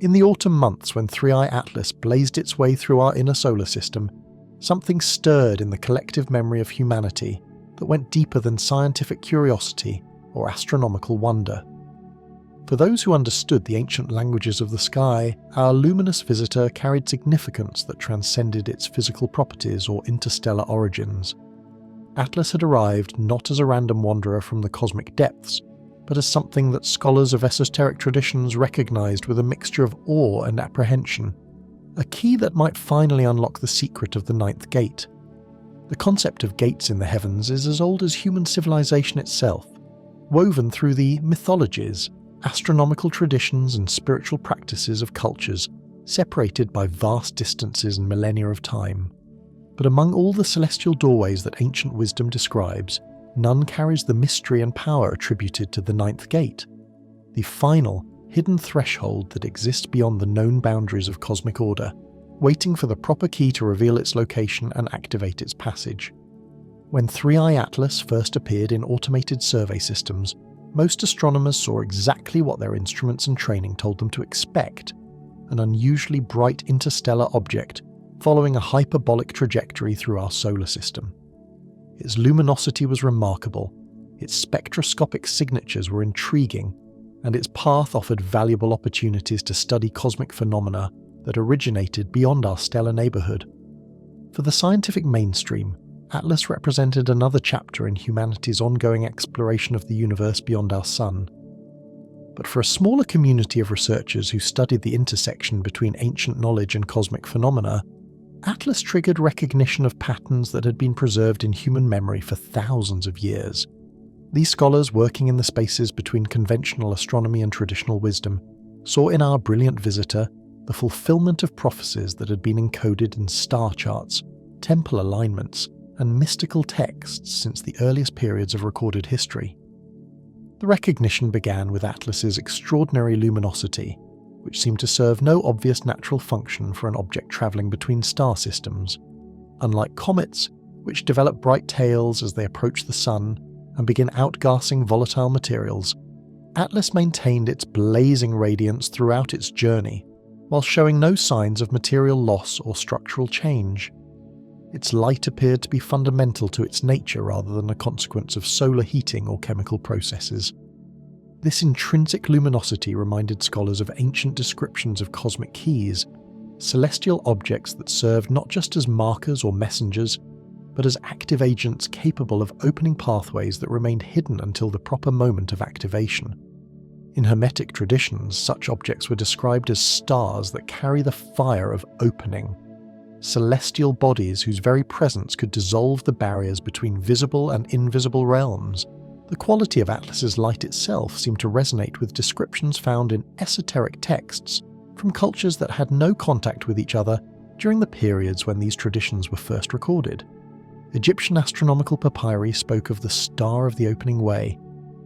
In the autumn months when 3i Atlas blazed its way through our inner solar system, something stirred in the collective memory of humanity that went deeper than scientific curiosity or astronomical wonder. For those who understood the ancient languages of the sky, our luminous visitor carried significance that transcended its physical properties or interstellar origins. Atlas had arrived not as a random wanderer from the cosmic depths, but as something that scholars of esoteric traditions recognized with a mixture of awe and apprehension, a key that might finally unlock the secret of the ninth gate. The concept of gates in the heavens is as old as human civilization itself, woven through the mythologies, astronomical traditions and spiritual practices of cultures separated by vast distances and millennia of time. But among all the celestial doorways that ancient wisdom describes, none carries the mystery and power attributed to the ninth gate, the final, hidden threshold that exists beyond the known boundaries of cosmic order, waiting for the proper key to reveal its location and activate its passage. When 3i Atlas first appeared in automated survey systems, most astronomers saw exactly what their instruments and training told them to expect: an unusually bright interstellar object following a hyperbolic trajectory through our solar system. Its luminosity was remarkable, its spectroscopic signatures were intriguing, and its path offered valuable opportunities to study cosmic phenomena that originated beyond our stellar neighbourhood. For the scientific mainstream, Atlas represented another chapter in humanity's ongoing exploration of the universe beyond our sun. But for a smaller community of researchers who studied the intersection between ancient knowledge and cosmic phenomena, Atlas triggered recognition of patterns that had been preserved in human memory for thousands of years. These scholars, working in the spaces between conventional astronomy and traditional wisdom, saw in our brilliant visitor the fulfillment of prophecies that had been encoded in star charts, temple alignments, and mystical texts since the earliest periods of recorded history. The recognition began with Atlas's extraordinary luminosity, which seemed to serve no obvious natural function for an object travelling between star systems. Unlike comets, which develop bright tails as they approach the sun and begin outgassing volatile materials, Atlas maintained its blazing radiance throughout its journey, while showing no signs of material loss or structural change. Its light appeared to be fundamental to its nature rather than a consequence of solar heating or chemical processes. This intrinsic luminosity reminded scholars of ancient descriptions of cosmic keys, celestial objects that served not just as markers or messengers, but as active agents capable of opening pathways that remained hidden until the proper moment of activation. In Hermetic traditions, such objects were described as stars that carry the fire of opening, celestial bodies whose very presence could dissolve the barriers between visible and invisible realms. The quality of Atlas's light itself seemed to resonate with descriptions found in esoteric texts from cultures that had no contact with each other during the periods when these traditions were first recorded. Egyptian astronomical papyri spoke of the Star of the Opening Way,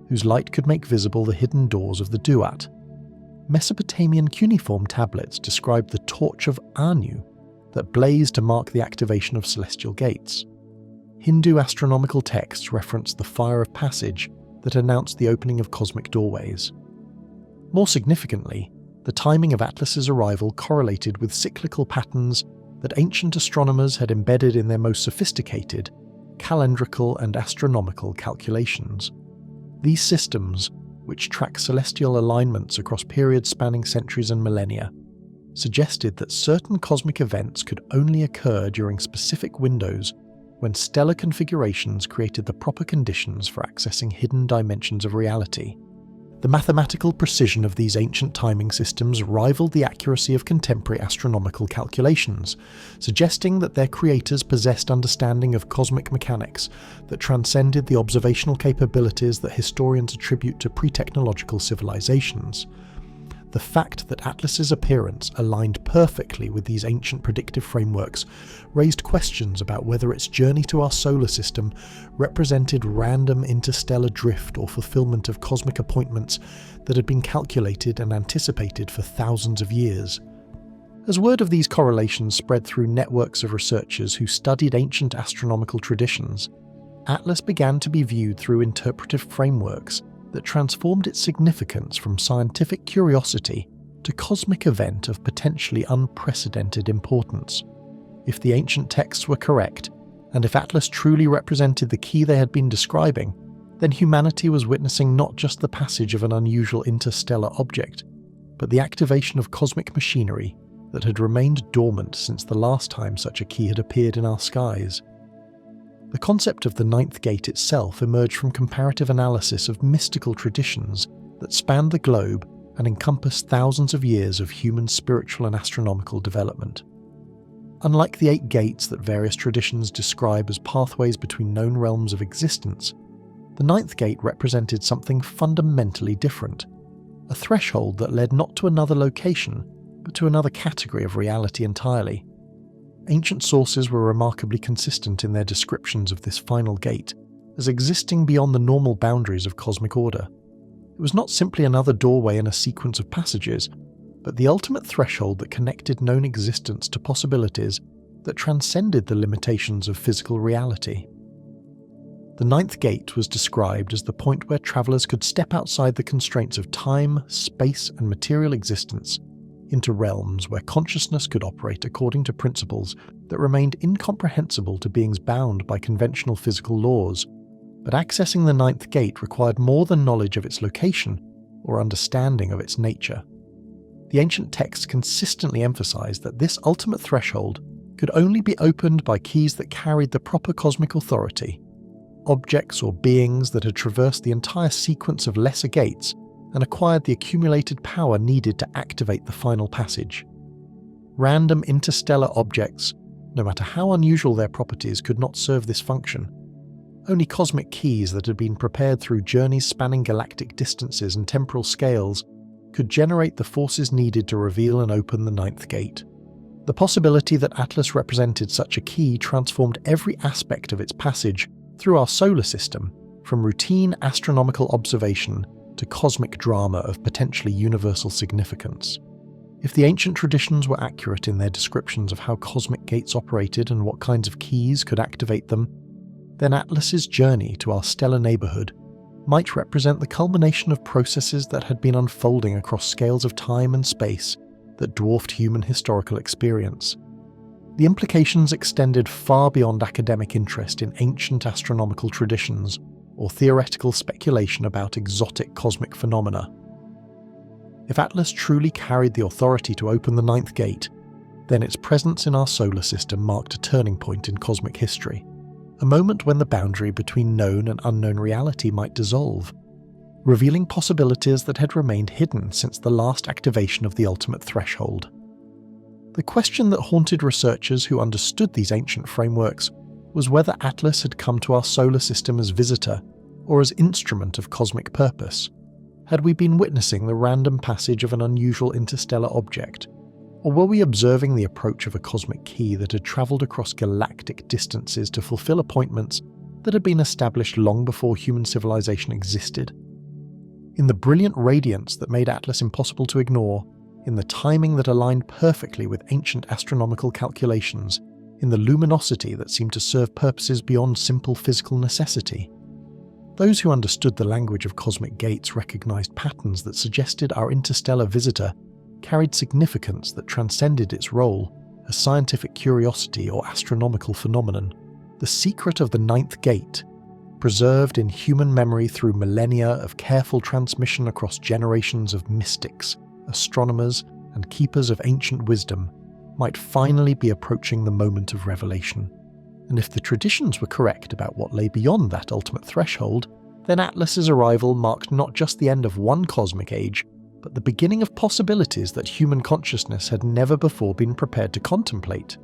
whose light could make visible the hidden doors of the Duat. Mesopotamian cuneiform tablets described the Torch of Anu that blazed to mark the activation of celestial gates. Hindu astronomical texts referenced the fire of passage that announced the opening of cosmic doorways. More significantly, the timing of Atlas's arrival correlated with cyclical patterns that ancient astronomers had embedded in their most sophisticated, calendrical and astronomical calculations. These systems, which track celestial alignments across periods spanning centuries and millennia, suggested that certain cosmic events could only occur during specific windows when stellar configurations created the proper conditions for accessing hidden dimensions of reality. The mathematical precision of these ancient timing systems rivaled the accuracy of contemporary astronomical calculations, suggesting that their creators possessed understanding of cosmic mechanics that transcended the observational capabilities that historians attribute to pre-technological civilizations. The fact that Atlas's appearance aligned perfectly with these ancient predictive frameworks raised questions about whether its journey to our solar system represented random interstellar drift or fulfillment of cosmic appointments that had been calculated and anticipated for thousands of years. As word of these correlations spread through networks of researchers who studied ancient astronomical traditions, Atlas began to be viewed through interpretive frameworks that transformed its significance from scientific curiosity to cosmic event of potentially unprecedented importance. If the ancient texts were correct, and if Atlas truly represented the key they had been describing, then humanity was witnessing not just the passage of an unusual interstellar object, but the activation of cosmic machinery that had remained dormant since the last time such a key had appeared in our skies. The concept of the Ninth Gate itself emerged from comparative analysis of mystical traditions that spanned the globe and encompassed thousands of years of human spiritual and astronomical development. Unlike the 8 gates that various traditions describe as pathways between known realms of existence, the Ninth Gate represented something fundamentally different, a threshold that led not to another location, but to another category of reality entirely. Ancient sources were remarkably consistent in their descriptions of this final gate as existing beyond the normal boundaries of cosmic order. It was not simply another doorway in a sequence of passages, but the ultimate threshold that connected known existence to possibilities that transcended the limitations of physical reality. The Ninth Gate was described as the point where travelers could step outside the constraints of time, space, and material existence into realms where consciousness could operate according to principles that remained incomprehensible to beings bound by conventional physical laws. But accessing the Ninth Gate required more than knowledge of its location or understanding of its nature. The ancient texts consistently emphasized that this ultimate threshold could only be opened by keys that carried the proper cosmic authority, objects or beings that had traversed the entire sequence of lesser gates and acquired the accumulated power needed to activate the final passage. Random interstellar objects, no matter how unusual their properties, could not serve this function. Only cosmic keys that had been prepared through journeys spanning galactic distances and temporal scales could generate the forces needed to reveal and open the Ninth Gate. The possibility that Atlas represented such a key transformed every aspect of its passage through our solar system, from routine astronomical observation to cosmic drama of potentially universal significance. If the ancient traditions were accurate in their descriptions of how cosmic gates operated and what kinds of keys could activate them, then Atlas's journey to our stellar neighborhood might represent the culmination of processes that had been unfolding across scales of time and space that dwarfed human historical experience. The implications extended far beyond academic interest in ancient astronomical traditions or theoretical speculation about exotic cosmic phenomena. If Atlas truly carried the authority to open the Ninth Gate, then its presence in our solar system marked a turning point in cosmic history, a moment when the boundary between known and unknown reality might dissolve, revealing possibilities that had remained hidden since the last activation of the ultimate threshold. The question that haunted researchers who understood these ancient frameworks was whether Atlas had come to our solar system as visitor or as instrument of cosmic purpose. Had we been witnessing the random passage of an unusual interstellar object, or were we observing the approach of a cosmic key that had travelled across galactic distances to fulfill appointments that had been established long before human civilization existed? In the brilliant radiance that made Atlas impossible to ignore, in the timing that aligned perfectly with ancient astronomical calculations, in the luminosity that seemed to serve purposes beyond simple physical necessity. Those who understood the language of cosmic gates recognized patterns that suggested our interstellar visitor carried significance that transcended its role as scientific curiosity or astronomical phenomenon. The secret of the Ninth Gate, preserved in human memory through millennia of careful transmission across generations of mystics, astronomers, and keepers of ancient wisdom, might finally be approaching the moment of revelation. And if the traditions were correct about what lay beyond that ultimate threshold, then Atlas's arrival marked not just the end of one cosmic age, but the beginning of possibilities that human consciousness had never before been prepared to contemplate.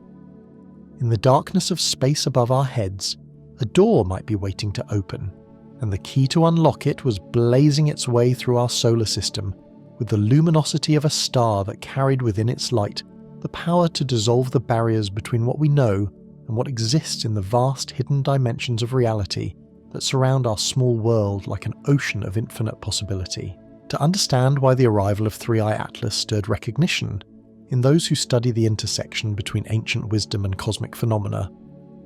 In the darkness of space above our heads, a door might be waiting to open, and the key to unlock it was blazing its way through our solar system with the luminosity of a star that carried within its light the power to dissolve the barriers between what we know and what exists in the vast hidden dimensions of reality that surround our small world like an ocean of infinite possibility. To understand why the arrival of 3i Atlas stirred recognition in those who study the intersection between ancient wisdom and cosmic phenomena,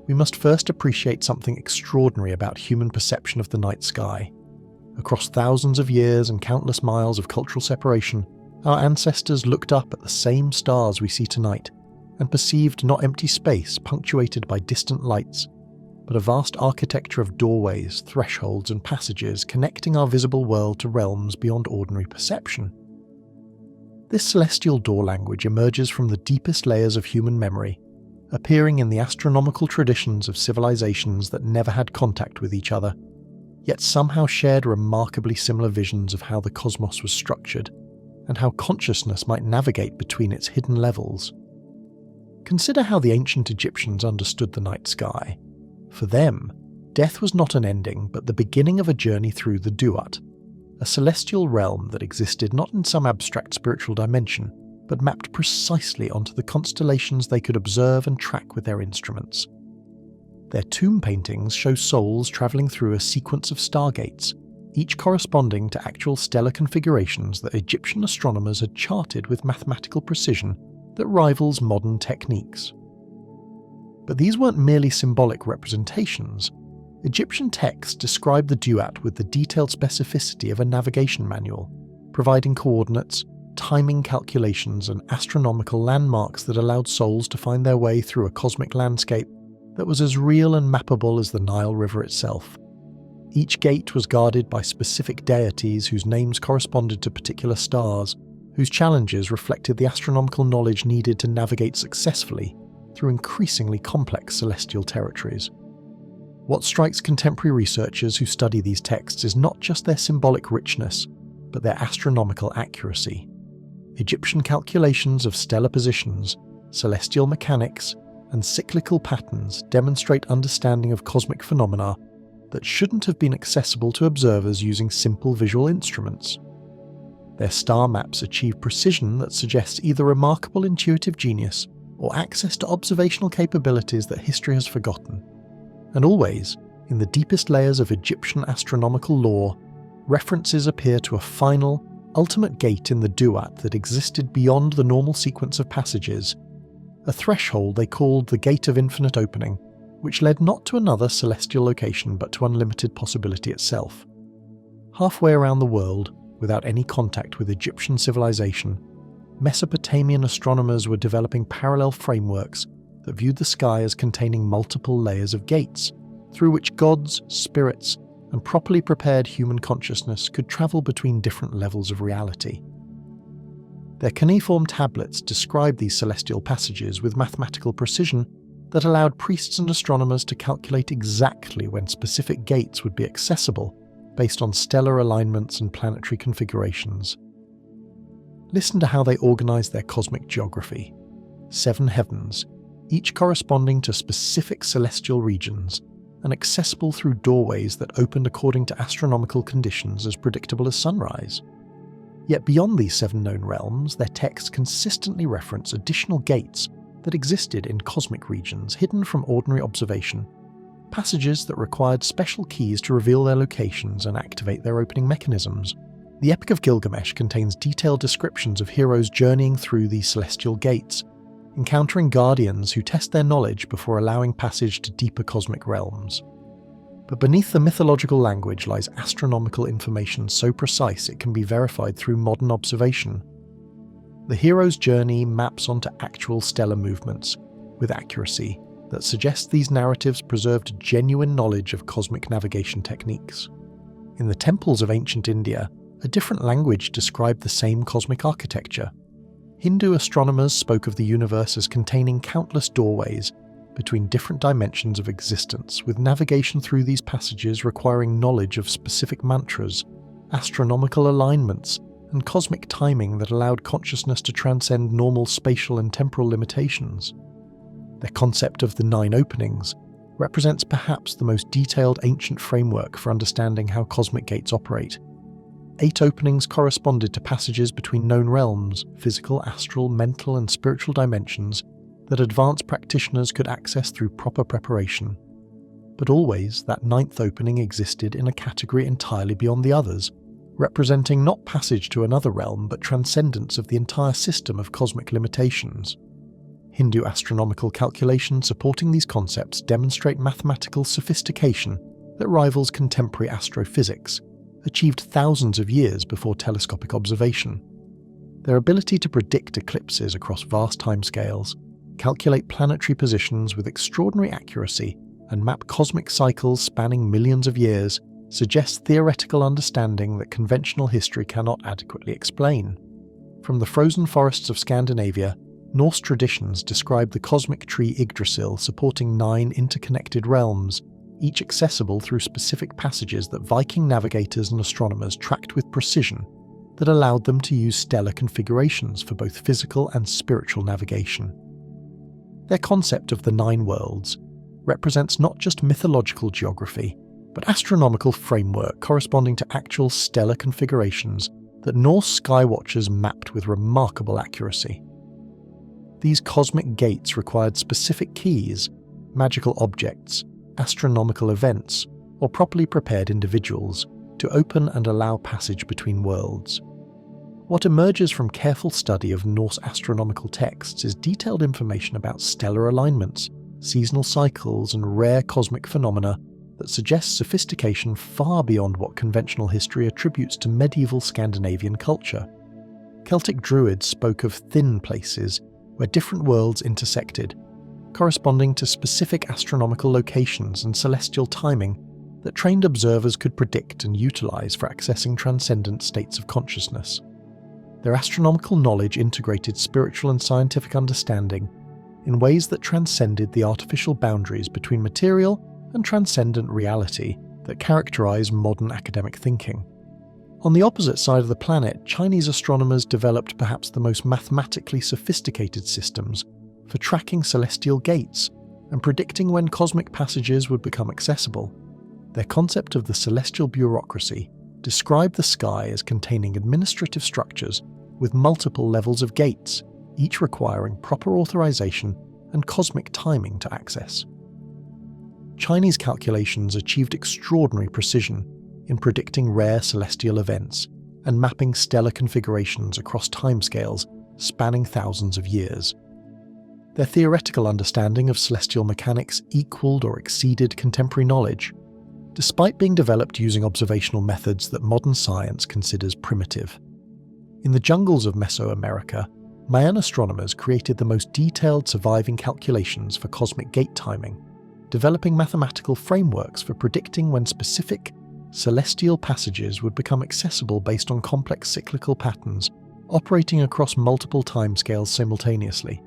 we must first appreciate something extraordinary about human perception of the night sky. Across thousands of years and countless miles of cultural separation, Our ancestors looked up at the same stars we see tonight and perceived not empty space punctuated by distant lights, but a vast architecture of doorways, thresholds, and passages connecting our visible world to realms beyond ordinary perception. This celestial door language emerges from the deepest layers of human memory, appearing in the astronomical traditions of civilizations that never had contact with each other, yet somehow shared remarkably similar visions of how the cosmos was structured, and how consciousness might navigate between its hidden levels. Consider how the ancient Egyptians understood the night sky. For them, death was not an ending, but the beginning of a journey through the Duat, a celestial realm that existed not in some abstract spiritual dimension, but mapped precisely onto the constellations they could observe and track with their instruments. Their tomb paintings show souls travelling through a sequence of stargates, each corresponding to actual stellar configurations that Egyptian astronomers had charted with mathematical precision that rivals modern techniques. But these weren't merely symbolic representations. Egyptian texts describe the Duat with the detailed specificity of a navigation manual, providing coordinates, timing calculations, and astronomical landmarks that allowed souls to find their way through a cosmic landscape that was as real and mappable as the Nile River itself. Each gate was guarded by specific deities whose names corresponded to particular stars, whose challenges reflected the astronomical knowledge needed to navigate successfully through increasingly complex celestial territories. What strikes contemporary researchers who study these texts is not just their symbolic richness, but their astronomical accuracy. Egyptian calculations of stellar positions, celestial mechanics, and cyclical patterns demonstrate understanding of cosmic phenomena that shouldn't have been accessible to observers using simple visual instruments. Their star maps achieve precision that suggests either remarkable intuitive genius or access to observational capabilities that history has forgotten. And always, in the deepest layers of Egyptian astronomical lore, references appear to a final, ultimate gate in the Duat that existed beyond the normal sequence of passages, a threshold they called the Gate of Infinite Opening, which led not to another celestial location but to unlimited possibility itself. Halfway around the world, without any contact with Egyptian civilization, Mesopotamian astronomers were developing parallel frameworks that viewed the sky as containing multiple layers of gates, through which gods, spirits, and properly prepared human consciousness could travel between different levels of reality. Their cuneiform tablets describe these celestial passages with mathematical precision that allowed priests and astronomers to calculate exactly when specific gates would be accessible based on stellar alignments and planetary configurations. Listen to how they organized their cosmic geography. 7 heavens, each corresponding to specific celestial regions, and accessible through doorways that opened according to astronomical conditions as predictable as sunrise. Yet beyond these 7 known realms, their texts consistently reference additional gates that existed in cosmic regions hidden from ordinary observation, passages that required special keys to reveal their locations and activate their opening mechanisms. The Epic of Gilgamesh contains detailed descriptions of heroes journeying through these celestial gates, encountering guardians who test their knowledge before allowing passage to deeper cosmic realms. But beneath the mythological language lies astronomical information so precise it can be verified through modern observation. The hero's journey maps onto actual stellar movements, with accuracy that suggests these narratives preserved genuine knowledge of cosmic navigation techniques. In the temples of ancient India, a different language described the same cosmic architecture. Hindu astronomers spoke of the universe as containing countless doorways between different dimensions of existence, with navigation through these passages requiring knowledge of specific mantras, astronomical alignments, and cosmic timing that allowed consciousness to transcend normal spatial and temporal limitations. Their concept of the 9 openings represents perhaps the most detailed ancient framework for understanding how cosmic gates operate. 8 openings corresponded to passages between known realms, physical, astral, mental, and spiritual dimensions that advanced practitioners could access through proper preparation. But always, that 9th opening existed in a category entirely beyond the others, representing not passage to another realm but transcendence of the entire system of cosmic limitations. Hindu astronomical calculations supporting these concepts demonstrate mathematical sophistication that rivals contemporary astrophysics, achieved thousands of years before telescopic observation. Their ability to predict eclipses across vast timescales, calculate planetary positions with extraordinary accuracy, and map cosmic cycles spanning millions of years suggests theoretical understanding that conventional history cannot adequately explain. From the frozen forests of Scandinavia, Norse traditions describe the cosmic tree Yggdrasil supporting 9 interconnected realms, each accessible through specific passages that Viking navigators and astronomers tracked with precision that allowed them to use stellar configurations for both physical and spiritual navigation. Their concept of the 9 worlds represents not just mythological geography, but astronomical framework corresponding to actual stellar configurations that Norse skywatchers mapped with remarkable accuracy. These cosmic gates required specific keys, magical objects, astronomical events, or properly prepared individuals to open and allow passage between worlds. What emerges from careful study of Norse astronomical texts is detailed information about stellar alignments, seasonal cycles, and rare cosmic phenomena that suggests sophistication far beyond what conventional history attributes to medieval Scandinavian culture. Celtic druids spoke of thin places where different worlds intersected, corresponding to specific astronomical locations and celestial timing that trained observers could predict and utilize for accessing transcendent states of consciousness. Their astronomical knowledge integrated spiritual and scientific understanding in ways that transcended the artificial boundaries between material and transcendent reality that characterize modern academic thinking. On the opposite side of the planet, Chinese astronomers developed perhaps the most mathematically sophisticated systems for tracking celestial gates and predicting when cosmic passages would become accessible. Their concept of the celestial bureaucracy described the sky as containing administrative structures with multiple levels of gates, each requiring proper authorization and cosmic timing to access. Chinese calculations achieved extraordinary precision in predicting rare celestial events and mapping stellar configurations across timescales spanning thousands of years. Their theoretical understanding of celestial mechanics equaled or exceeded contemporary knowledge, despite being developed using observational methods that modern science considers primitive. In the jungles of Mesoamerica, Mayan astronomers created the most detailed surviving calculations for cosmic gate timing, developing mathematical frameworks for predicting when specific celestial passages would become accessible based on complex cyclical patterns operating across multiple timescales simultaneously.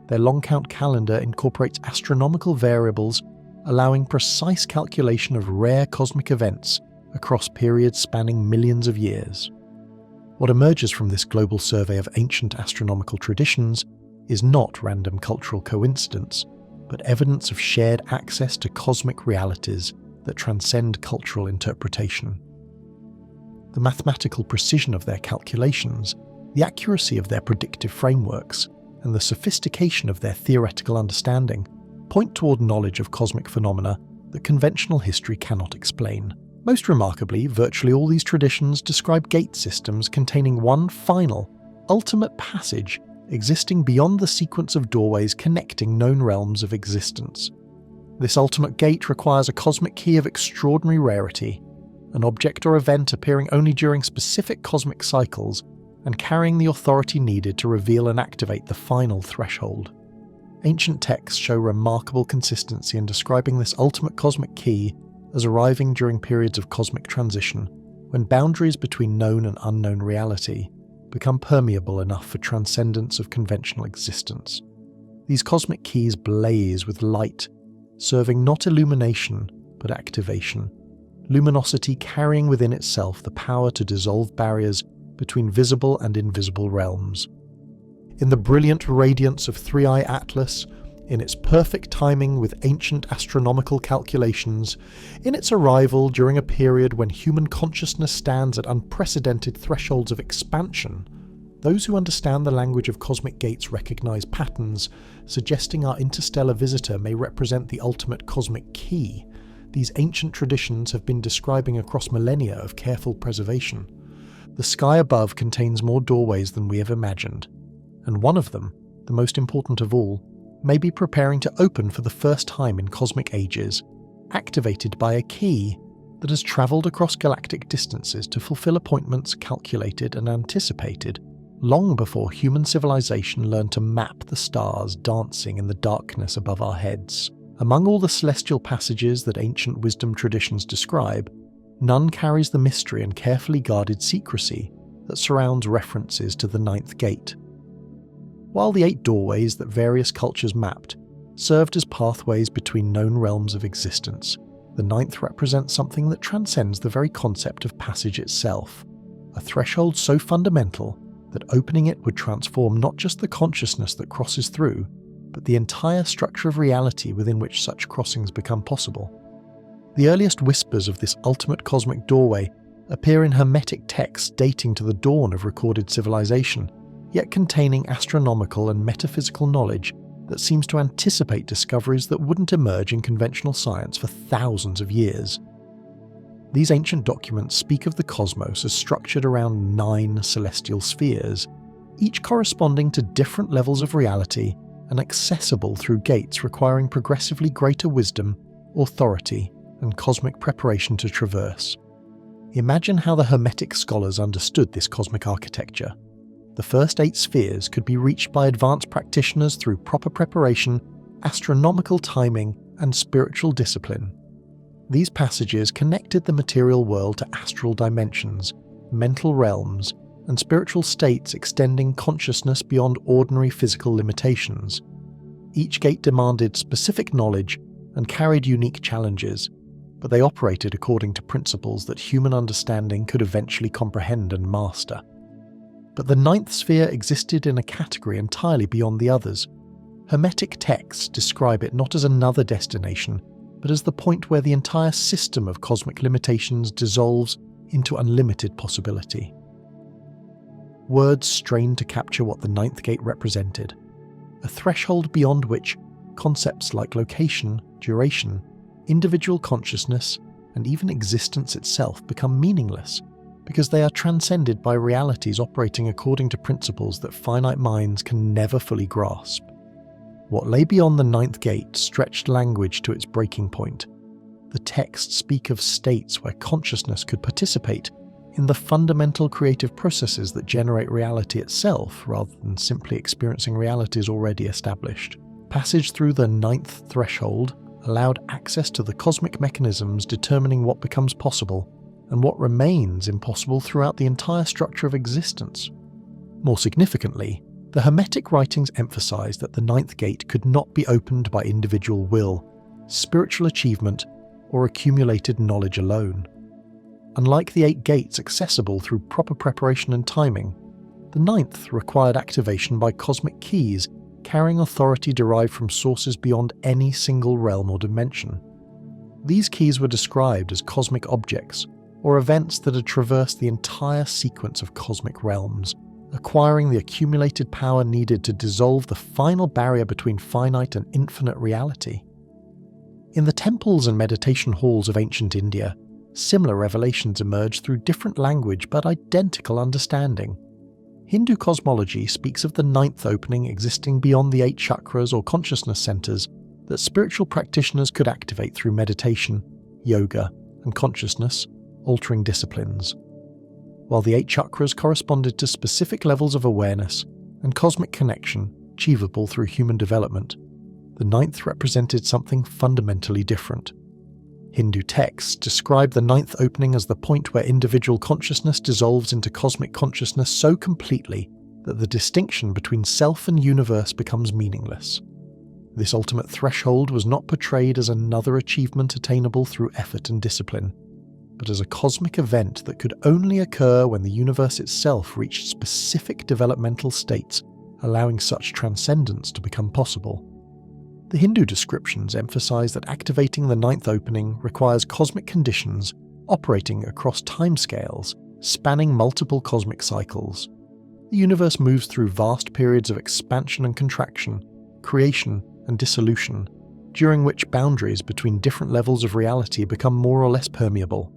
Their long count calendar incorporates astronomical variables, allowing precise calculation of rare cosmic events across periods spanning millions of years. What emerges from this global survey of ancient astronomical traditions is not random cultural coincidence, but evidence of shared access to cosmic realities that transcend cultural interpretation. The mathematical precision of their calculations, the accuracy of their predictive frameworks, and the sophistication of their theoretical understanding point toward knowledge of cosmic phenomena that conventional history cannot explain. Most remarkably, virtually all these traditions describe gate systems containing one final, ultimate passage existing beyond the sequence of doorways connecting known realms of existence. This ultimate gate requires a cosmic key of extraordinary rarity, an object or event appearing only during specific cosmic cycles and carrying the authority needed to reveal and activate the final threshold. Ancient texts show remarkable consistency in describing this ultimate cosmic key as arriving during periods of cosmic transition, when boundaries between known and unknown reality become permeable enough for transcendence of conventional existence. These cosmic keys blaze with light, serving not illumination, but activation, luminosity carrying within itself the power to dissolve barriers between visible and invisible realms. In the brilliant radiance of Three-Eye Atlas, in its perfect timing with ancient astronomical calculations, in its arrival during a period when human consciousness stands at unprecedented thresholds of expansion, those who understand the language of cosmic gates recognize patterns, suggesting our interstellar visitor may represent the ultimate cosmic key these ancient traditions have been describing across millennia of careful preservation. The sky above contains more doorways than we have imagined, and one of them, the most important of all, may be preparing to open for the first time in cosmic ages, activated by a key that has travelled across galactic distances to fulfill appointments calculated and anticipated long before human civilization learned to map the stars dancing in the darkness above our heads. Among all the celestial passages that ancient wisdom traditions describe, none carries the mystery and carefully guarded secrecy that surrounds references to the ninth gate. While the 8 doorways that various cultures mapped served as pathways between known realms of existence, the ninth represents something that transcends the very concept of passage itself, a threshold so fundamental that opening it would transform not just the consciousness that crosses through, but the entire structure of reality within which such crossings become possible. The earliest whispers of this ultimate cosmic doorway appear in Hermetic texts dating to the dawn of recorded civilization, yet containing astronomical and metaphysical knowledge that seems to anticipate discoveries that wouldn't emerge in conventional science for thousands of years. These ancient documents speak of the cosmos as structured around 9 celestial spheres, each corresponding to different levels of reality and accessible through gates requiring progressively greater wisdom, authority, and cosmic preparation to traverse. Imagine how the Hermetic scholars understood this cosmic architecture. The first 8 spheres could be reached by advanced practitioners through proper preparation, astronomical timing, and spiritual discipline. These passages connected the material world to astral dimensions, mental realms, and spiritual states extending consciousness beyond ordinary physical limitations. Each gate demanded specific knowledge and carried unique challenges, but they operated according to principles that human understanding could eventually comprehend and master. But the ninth sphere existed in a category entirely beyond the others. Hermetic texts describe it not as another destination, but as the point where the entire system of cosmic limitations dissolves into unlimited possibility. Words strained to capture what the ninth gate represented, a threshold beyond which concepts like location, duration, individual consciousness, and even existence itself become meaningless, because they are transcended by realities operating according to principles that finite minds can never fully grasp. What lay beyond the ninth gate stretched language to its breaking point. The texts speak of states where consciousness could participate in the fundamental creative processes that generate reality itself, rather than simply experiencing realities already established. Passage through the ninth threshold allowed access to the cosmic mechanisms determining what becomes possible and what remains impossible throughout the entire structure of existence. More significantly, the Hermetic writings emphasize that the ninth gate could not be opened by individual will, spiritual achievement, or accumulated knowledge alone. Unlike the 8 gates accessible through proper preparation and timing, the ninth required activation by cosmic keys carrying authority derived from sources beyond any single realm or dimension. These keys were described as cosmic objects, or events that had traversed the entire sequence of cosmic realms, acquiring the accumulated power needed to dissolve the final barrier between finite and infinite reality. In the temples and meditation halls of ancient India, similar revelations emerged through different language but identical understanding. Hindu cosmology speaks of the ninth opening existing beyond the 8 chakras or consciousness centers that spiritual practitioners could activate through meditation, yoga, and consciousness altering disciplines. While the 8 chakras corresponded to specific levels of awareness and cosmic connection achievable through human development, the ninth represented something fundamentally different. Hindu texts describe the ninth opening as the point where individual consciousness dissolves into cosmic consciousness so completely that the distinction between self and universe becomes meaningless. This ultimate threshold was not portrayed as another achievement attainable through effort and discipline, but as a cosmic event that could only occur when the universe itself reached specific developmental states, allowing such transcendence to become possible. The Hindu descriptions emphasize that activating the ninth opening requires cosmic conditions operating across timescales, spanning multiple cosmic cycles. The universe moves through vast periods of expansion and contraction, creation and dissolution, during which boundaries between different levels of reality become more or less permeable.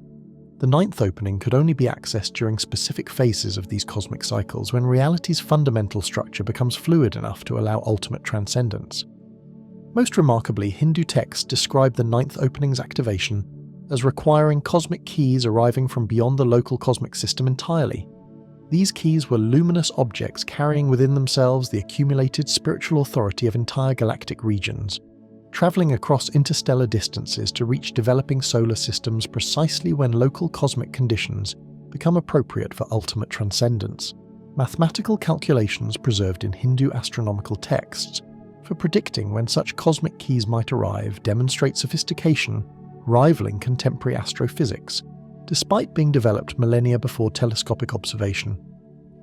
The ninth opening could only be accessed during specific phases of these cosmic cycles when reality's fundamental structure becomes fluid enough to allow ultimate transcendence. Most remarkably, Hindu texts describe the ninth opening's activation as requiring cosmic keys arriving from beyond the local cosmic system entirely. These keys were luminous objects carrying within themselves the accumulated spiritual authority of entire galactic regions, travelling across interstellar distances to reach developing solar systems precisely when local cosmic conditions become appropriate for ultimate transcendence. Mathematical calculations preserved in Hindu astronomical texts for predicting when such cosmic keys might arrive demonstrate sophistication rivaling contemporary astrophysics, despite being developed millennia before telescopic observation.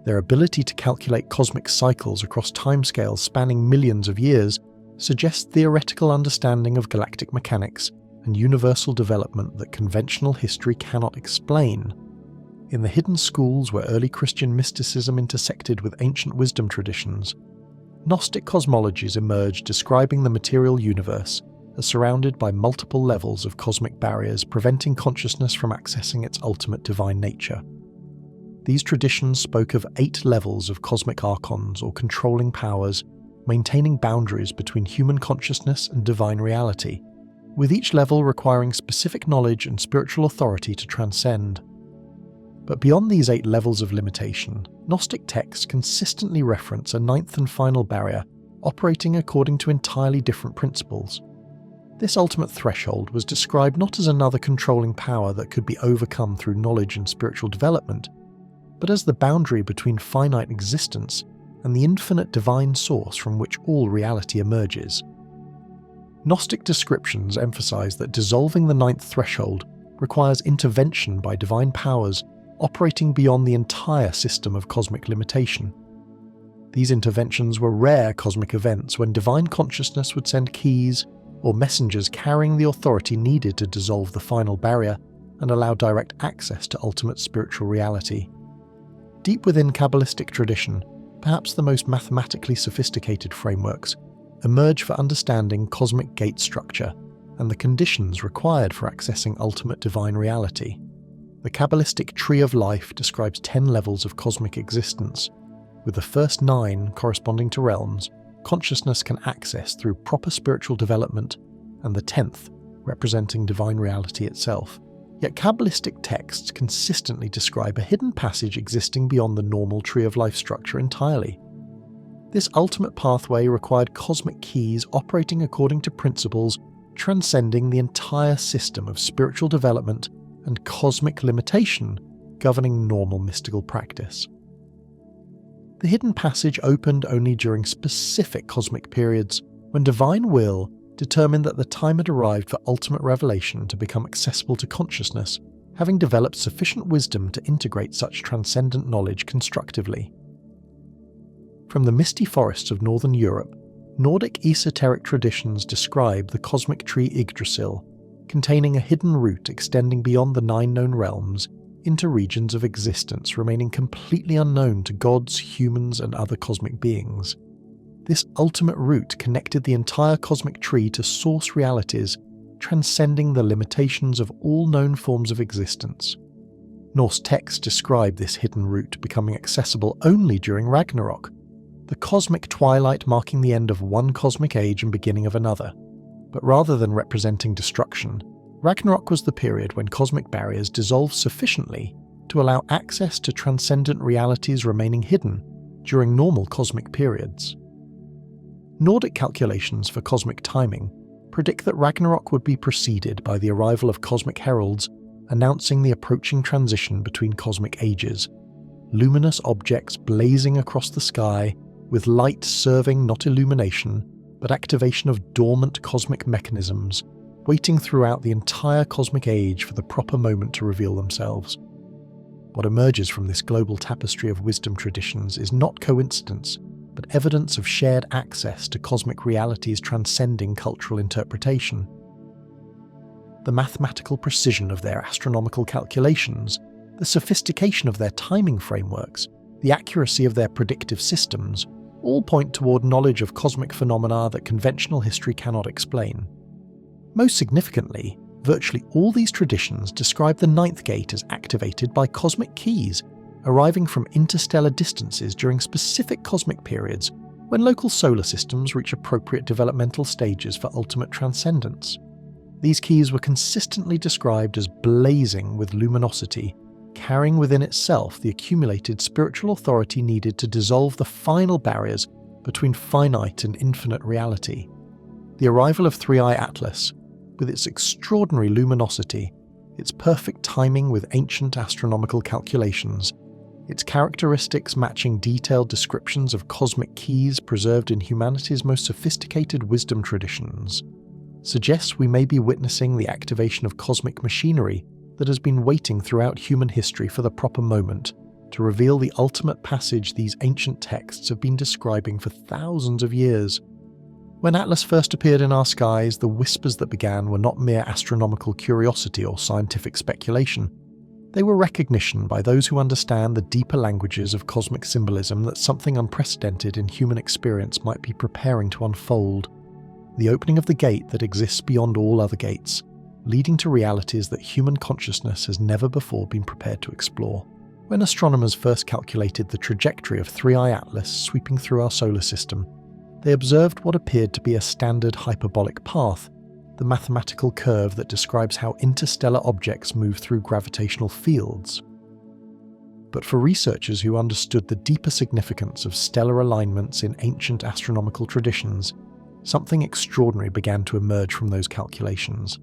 Their ability to calculate cosmic cycles across timescales spanning millions of years suggests theoretical understanding of galactic mechanics and universal development that conventional history cannot explain. In the hidden schools where early Christian mysticism intersected with ancient wisdom traditions, Gnostic cosmologies emerged describing the material universe as surrounded by multiple levels of cosmic barriers preventing consciousness from accessing its ultimate divine nature. These traditions spoke of 8 levels of cosmic archons or controlling powers, maintaining boundaries between human consciousness and divine reality, with each level requiring specific knowledge and spiritual authority to transcend. But beyond these 8 levels of limitation, Gnostic texts consistently reference a 9th and final barrier operating according to entirely different principles. This ultimate threshold was described not as another controlling power that could be overcome through knowledge and spiritual development, but as the boundary between finite existence and the infinite divine source from which all reality emerges. Gnostic descriptions emphasize that dissolving the 9th threshold requires intervention by divine powers operating beyond the entire system of cosmic limitation. These interventions were rare cosmic events when divine consciousness would send keys or messengers carrying the authority needed to dissolve the final barrier and allow direct access to ultimate spiritual reality. Deep within Kabbalistic tradition, perhaps the most mathematically sophisticated frameworks emerge for understanding cosmic gate structure and the conditions required for accessing ultimate divine reality. The Kabbalistic Tree of Life describes 10 levels of cosmic existence, with the first 9 corresponding to realms consciousness can access through proper spiritual development, and the 10th representing divine reality itself. Yet Kabbalistic texts consistently describe a hidden passage existing beyond the normal Tree of Life structure entirely. This ultimate pathway required cosmic keys operating according to principles transcending the entire system of spiritual development and cosmic limitation governing normal mystical practice. The hidden passage opened only during specific cosmic periods when divine will determined that the time had arrived for ultimate revelation to become accessible to consciousness, having developed sufficient wisdom to integrate such transcendent knowledge constructively. From the misty forests of northern Europe, Nordic esoteric traditions describe the cosmic tree Yggdrasil, containing a hidden route extending beyond the 9 known realms into regions of existence remaining completely unknown to gods, humans, and other cosmic beings. This ultimate route connected the entire cosmic tree to source realities, transcending the limitations of all known forms of existence. Norse texts describe this hidden route becoming accessible only during Ragnarok, the cosmic twilight marking the end of one cosmic age and beginning of another. But rather than representing destruction, Ragnarok was the period when cosmic barriers dissolved sufficiently to allow access to transcendent realities remaining hidden during normal cosmic periods. Nordic calculations for cosmic timing predict that Ragnarok would be preceded by the arrival of cosmic heralds announcing the approaching transition between cosmic ages, luminous objects blazing across the sky with light serving not illumination but activation of dormant cosmic mechanisms, waiting throughout the entire cosmic age for the proper moment to reveal themselves. What emerges from this global tapestry of wisdom traditions is not coincidence, but evidence of shared access to cosmic realities transcending cultural interpretation. The mathematical precision of their astronomical calculations, the sophistication of their timing frameworks, the accuracy of their predictive systems, all point toward knowledge of cosmic phenomena that conventional history cannot explain. Most significantly, virtually all these traditions describe the 9th gate as activated by cosmic keys, arriving from interstellar distances during specific cosmic periods when local solar systems reach appropriate developmental stages for ultimate transcendence. These keys were consistently described as blazing with luminosity, carrying within itself the accumulated spiritual authority needed to dissolve the final barriers between finite and infinite reality. The arrival of 3i Atlas, with its extraordinary luminosity, its perfect timing with ancient astronomical calculations, its characteristics matching detailed descriptions of cosmic keys preserved in humanity's most sophisticated wisdom traditions, suggests we may be witnessing the activation of cosmic machinery that has been waiting throughout human history for the proper moment to reveal the ultimate passage these ancient texts have been describing for thousands of years. When Atlas first appeared in our skies, the whispers that began were not mere astronomical curiosity or scientific speculation. They were recognition by those who understand the deeper languages of cosmic symbolism that something unprecedented in human experience might be preparing to unfold. The opening of the gate that exists beyond all other gates, leading to realities that human consciousness has never before been prepared to explore. When astronomers first calculated the trajectory of 3i Atlas sweeping through our solar system, they observed what appeared to be a standard hyperbolic path, the mathematical curve that describes how interstellar objects move through gravitational fields. But for researchers who understood the deeper significance of stellar alignments in ancient astronomical traditions, something extraordinary began to emerge from those calculations.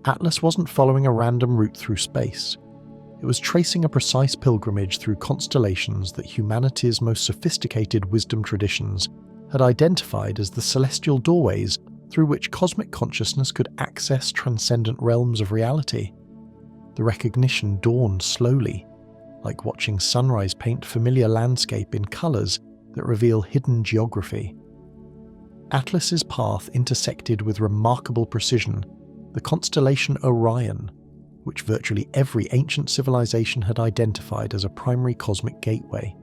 Atlas wasn't following a random route through space. It was tracing a precise pilgrimage through constellations that humanity's most sophisticated wisdom traditions had identified as the celestial doorways through which cosmic consciousness could access transcendent realms of reality. The recognition dawned slowly, like watching sunrise paint familiar landscape in colours that reveal hidden geography. Atlas's path intersected with remarkable precision the constellation Orion, which virtually every ancient civilization had identified as a primary cosmic gateway.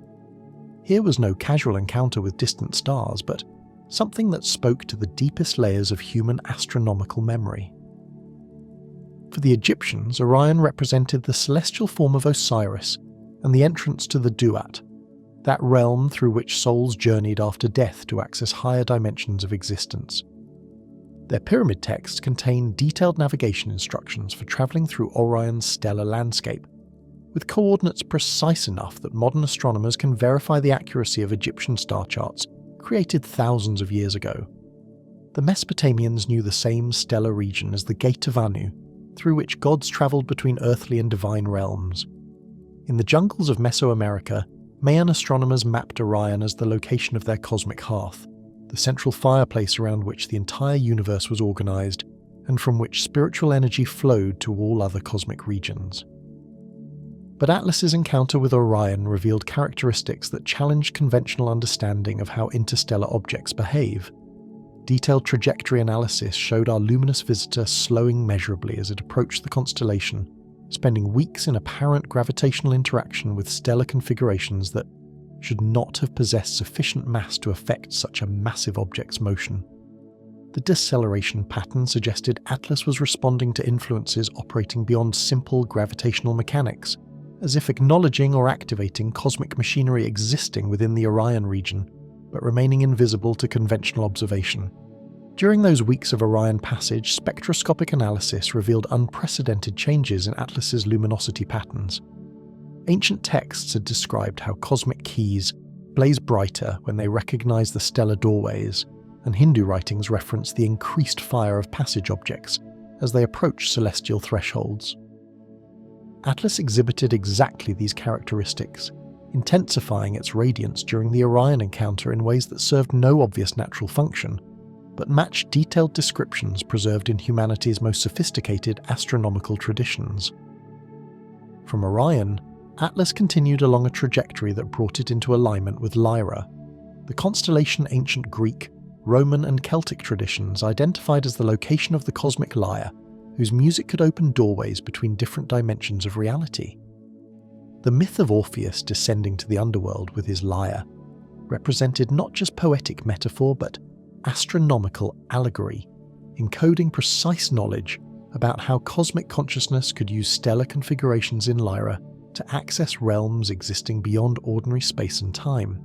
Here was no casual encounter with distant stars, but something that spoke to the deepest layers of human astronomical memory. For the Egyptians, Orion represented the celestial form of Osiris and the entrance to the Duat, that realm through which souls journeyed after death to access higher dimensions of existence. Their pyramid texts contain detailed navigation instructions for travelling through Orion's stellar landscape, with coordinates precise enough that modern astronomers can verify the accuracy of Egyptian star charts created thousands of years ago. The Mesopotamians knew the same stellar region as the Gate of Anu, through which gods travelled between earthly and divine realms. In the jungles of Mesoamerica, Mayan astronomers mapped Orion as the location of their cosmic hearth, the central fireplace around which the entire universe was organised, and from which spiritual energy flowed to all other cosmic regions. But Atlas's encounter with Orion revealed characteristics that challenged conventional understanding of how interstellar objects behave. Detailed trajectory analysis showed our luminous visitor slowing measurably as it approached the constellation, spending weeks in apparent gravitational interaction with stellar configurations that should not have possessed sufficient mass to affect such a massive object's motion. The deceleration pattern suggested Atlas was responding to influences operating beyond simple gravitational mechanics, as if acknowledging or activating cosmic machinery existing within the Orion region, but remaining invisible to conventional observation. During those weeks of Orion passage, spectroscopic analysis revealed unprecedented changes in Atlas's luminosity patterns. Ancient texts had described how cosmic keys blaze brighter when they recognize the stellar doorways, and Hindu writings reference the increased fire of passage objects as they approach celestial thresholds. Atlas exhibited exactly these characteristics, intensifying its radiance during the Orion encounter in ways that served no obvious natural function, but matched detailed descriptions preserved in humanity's most sophisticated astronomical traditions. From Orion, Atlas continued along a trajectory that brought it into alignment with Lyra, the constellation ancient Greek, Roman and Celtic traditions identified as the location of the cosmic lyre, whose music could open doorways between different dimensions of reality. The myth of Orpheus descending to the underworld with his lyre represented not just poetic metaphor but astronomical allegory, encoding precise knowledge about how cosmic consciousness could use stellar configurations in Lyra to access realms existing beyond ordinary space and time.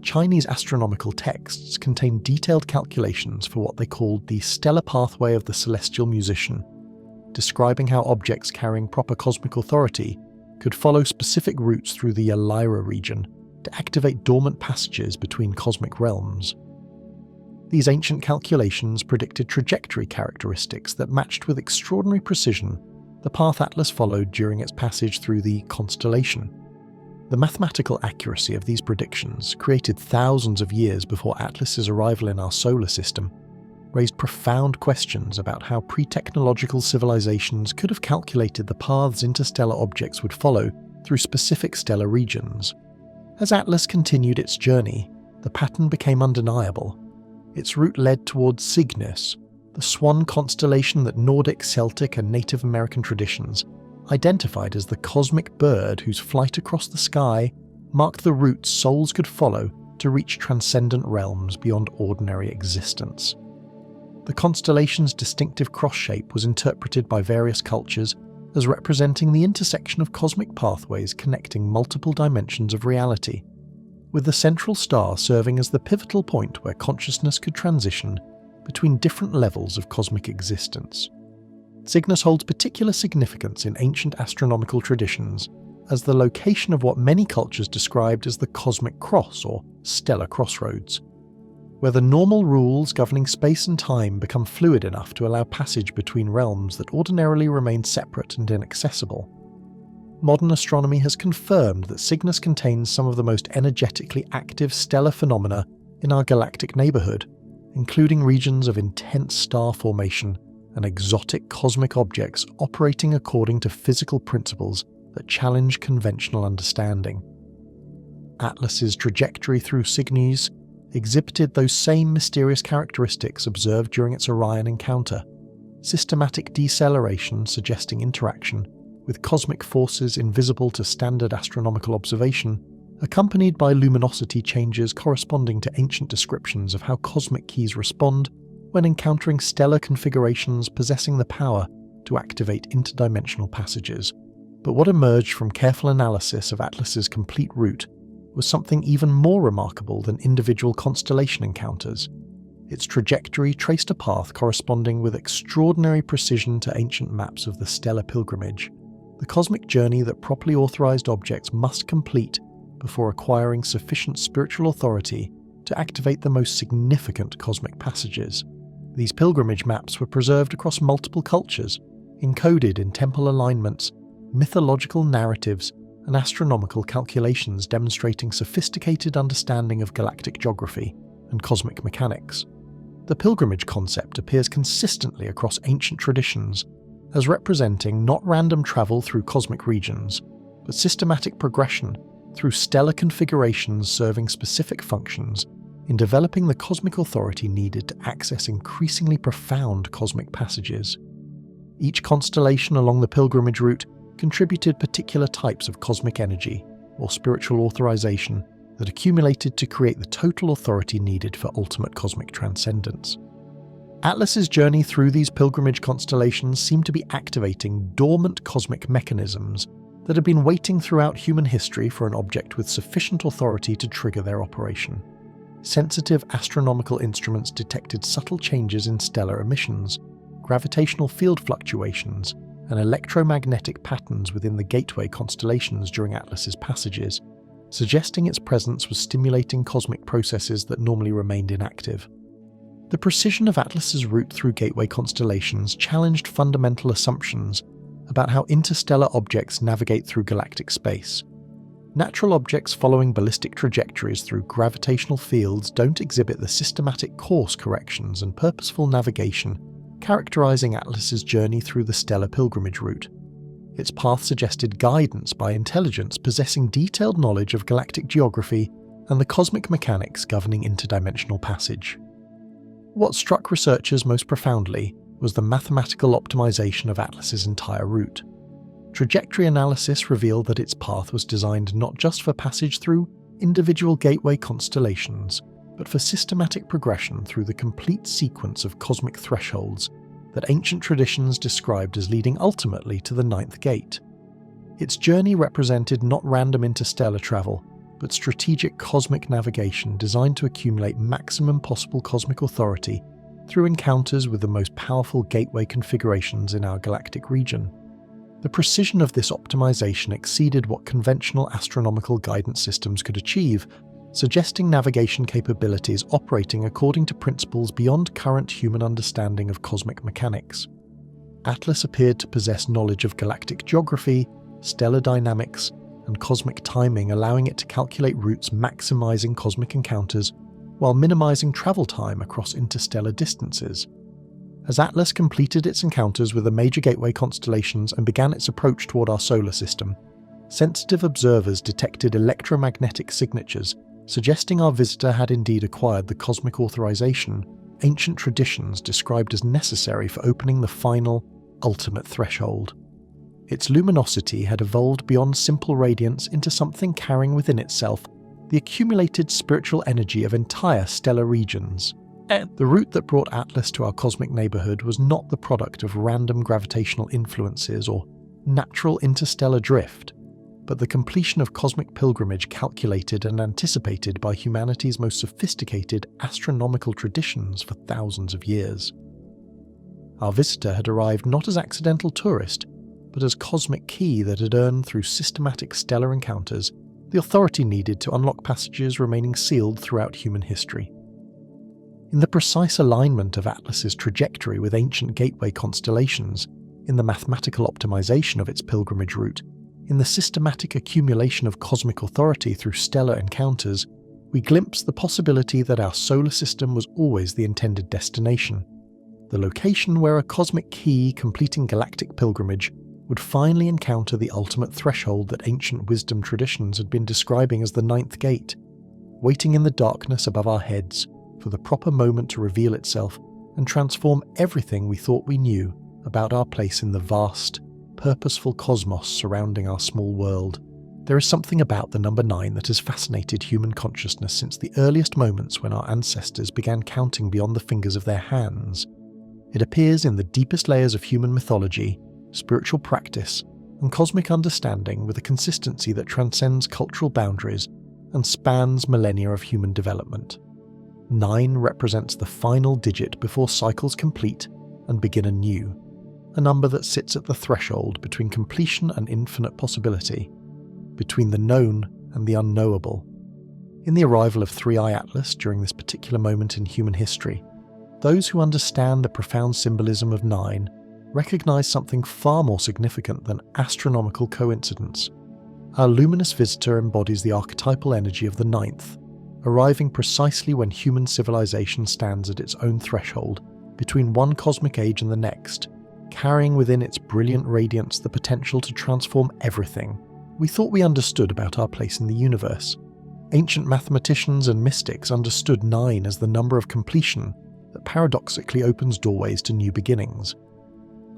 Chinese astronomical texts contain detailed calculations for what they called the stellar pathway of the celestial musician, describing how objects carrying proper cosmic authority could follow specific routes through the Lyra region to activate dormant passages between cosmic realms. These ancient calculations predicted trajectory characteristics that matched with extraordinary precision the path Atlas followed during its passage through the constellation. The mathematical accuracy of these predictions, created thousands of years before Atlas's arrival in our solar system, raised profound questions about how pre-technological civilizations could have calculated the paths interstellar objects would follow through specific stellar regions. As Atlas continued its journey, the pattern became undeniable. Its route led towards Cygnus, the swan constellation that Nordic, Celtic, and Native American traditions identified as the cosmic bird whose flight across the sky marked the route souls could follow to reach transcendent realms beyond ordinary existence. The constellation's distinctive cross shape was interpreted by various cultures as representing the intersection of cosmic pathways connecting multiple dimensions of reality, with the central star serving as the pivotal point where consciousness could transition between different levels of cosmic existence. Cygnus holds particular significance in ancient astronomical traditions as the location of what many cultures described as the cosmic cross or stellar crossroads, where the normal rules governing space and time become fluid enough to allow passage between realms that ordinarily remain separate and inaccessible. Modern astronomy has confirmed that Cygnus contains some of the most energetically active stellar phenomena in our galactic neighbourhood, including regions of intense star formation and exotic cosmic objects operating according to physical principles that challenge conventional understanding. Atlas's trajectory through Cygnus exhibited those same mysterious characteristics observed during its Orion encounter: systematic deceleration suggesting interaction with cosmic forces invisible to standard astronomical observation, accompanied by luminosity changes corresponding to ancient descriptions of how cosmic keys respond when encountering stellar configurations possessing the power to activate interdimensional passages. But what emerged from careful analysis of Atlas's complete route was something even more remarkable than individual constellation encounters. Its trajectory traced a path corresponding with extraordinary precision to ancient maps of the stellar pilgrimage, the cosmic journey that properly authorized objects must complete before acquiring sufficient spiritual authority to activate the most significant cosmic passages. These pilgrimage maps were preserved across multiple cultures, encoded in temple alignments, mythological narratives, and astronomical calculations demonstrating sophisticated understanding of galactic geography and cosmic mechanics. The pilgrimage concept appears consistently across ancient traditions as representing not random travel through cosmic regions, but systematic progression through stellar configurations serving specific functions in developing the cosmic authority needed to access increasingly profound cosmic passages. Each constellation along the pilgrimage route contributed particular types of cosmic energy or spiritual authorization that accumulated to create the total authority needed for ultimate cosmic transcendence. Atlas's journey through these pilgrimage constellations seemed to be activating dormant cosmic mechanisms that had been waiting throughout human history for an object with sufficient authority to trigger their operation. Sensitive astronomical instruments detected subtle changes in stellar emissions, gravitational field fluctuations, and electromagnetic patterns within the Gateway constellations during Atlas's passages, suggesting its presence was stimulating cosmic processes that normally remained inactive. The precision of Atlas's route through Gateway constellations challenged fundamental assumptions about how interstellar objects navigate through galactic space. Natural objects following ballistic trajectories through gravitational fields don't exhibit the systematic course corrections and purposeful navigation characterizing Atlas's journey through the stellar pilgrimage route. Its path suggested guidance by intelligence possessing detailed knowledge of galactic geography and the cosmic mechanics governing interdimensional passage. What struck researchers most profoundly was the mathematical optimization of Atlas's entire route. Trajectory analysis revealed that its path was designed not just for passage through individual gateway constellations, but for systematic progression through the complete sequence of cosmic thresholds that ancient traditions described as leading ultimately to the ninth gate. Its journey represented not random interstellar travel, but strategic cosmic navigation designed to accumulate maximum possible cosmic authority through encounters with the most powerful gateway configurations in our galactic region. The precision of this optimization exceeded what conventional astronomical guidance systems could achieve, suggesting navigation capabilities operating according to principles beyond current human understanding of cosmic mechanics. Atlas appeared to possess knowledge of galactic geography, stellar dynamics, and cosmic timing, allowing it to calculate routes maximizing cosmic encounters while minimizing travel time across interstellar distances. As Atlas completed its encounters with the major gateway constellations and began its approach toward our solar system, sensitive observers detected electromagnetic signatures suggesting our visitor had indeed acquired the cosmic authorization ancient traditions described as necessary for opening the final, ultimate threshold. Its luminosity had evolved beyond simple radiance into something carrying within itself the accumulated spiritual energy of entire stellar regions. The route that brought Atlas to our cosmic neighborhood was not the product of random gravitational influences or natural interstellar drift, but the completion of cosmic pilgrimage calculated and anticipated by humanity's most sophisticated astronomical traditions for thousands of years. Our visitor had arrived not as accidental tourist, but as cosmic key that had earned through systematic stellar encounters the authority needed to unlock passages remaining sealed throughout human history. In the precise alignment of Atlas's trajectory with ancient gateway constellations, in the mathematical optimization of its pilgrimage route, in the systematic accumulation of cosmic authority through stellar encounters, we glimpse the possibility that our solar system was always the intended destination, the location where a cosmic key completing galactic pilgrimage would finally encounter the ultimate threshold that ancient wisdom traditions had been describing as the ninth gate, waiting in the darkness above our heads for the proper moment to reveal itself and transform everything we thought we knew about our place in the vast, purposeful cosmos surrounding our small world. There is something about the number 9 that has fascinated human consciousness since the earliest moments when our ancestors began counting beyond the fingers of their hands. It appears in the deepest layers of human mythology, spiritual practice, and cosmic understanding with a consistency that transcends cultural boundaries and spans millennia of human development. 9 represents the final digit before cycles complete and begin anew, a number that sits at the threshold between completion and infinite possibility, between the known and the unknowable. In the arrival of 3i Atlas during this particular moment in human history, those who understand the profound symbolism of 9 recognize something far more significant than astronomical coincidence. Our luminous visitor embodies the archetypal energy of the 9th, arriving precisely when human civilization stands at its own threshold between one cosmic age and the next, carrying within its brilliant radiance the potential to transform everything we thought we understood about our place in the universe. Ancient mathematicians and mystics understood 9 as the number of completion that paradoxically opens doorways to new beginnings.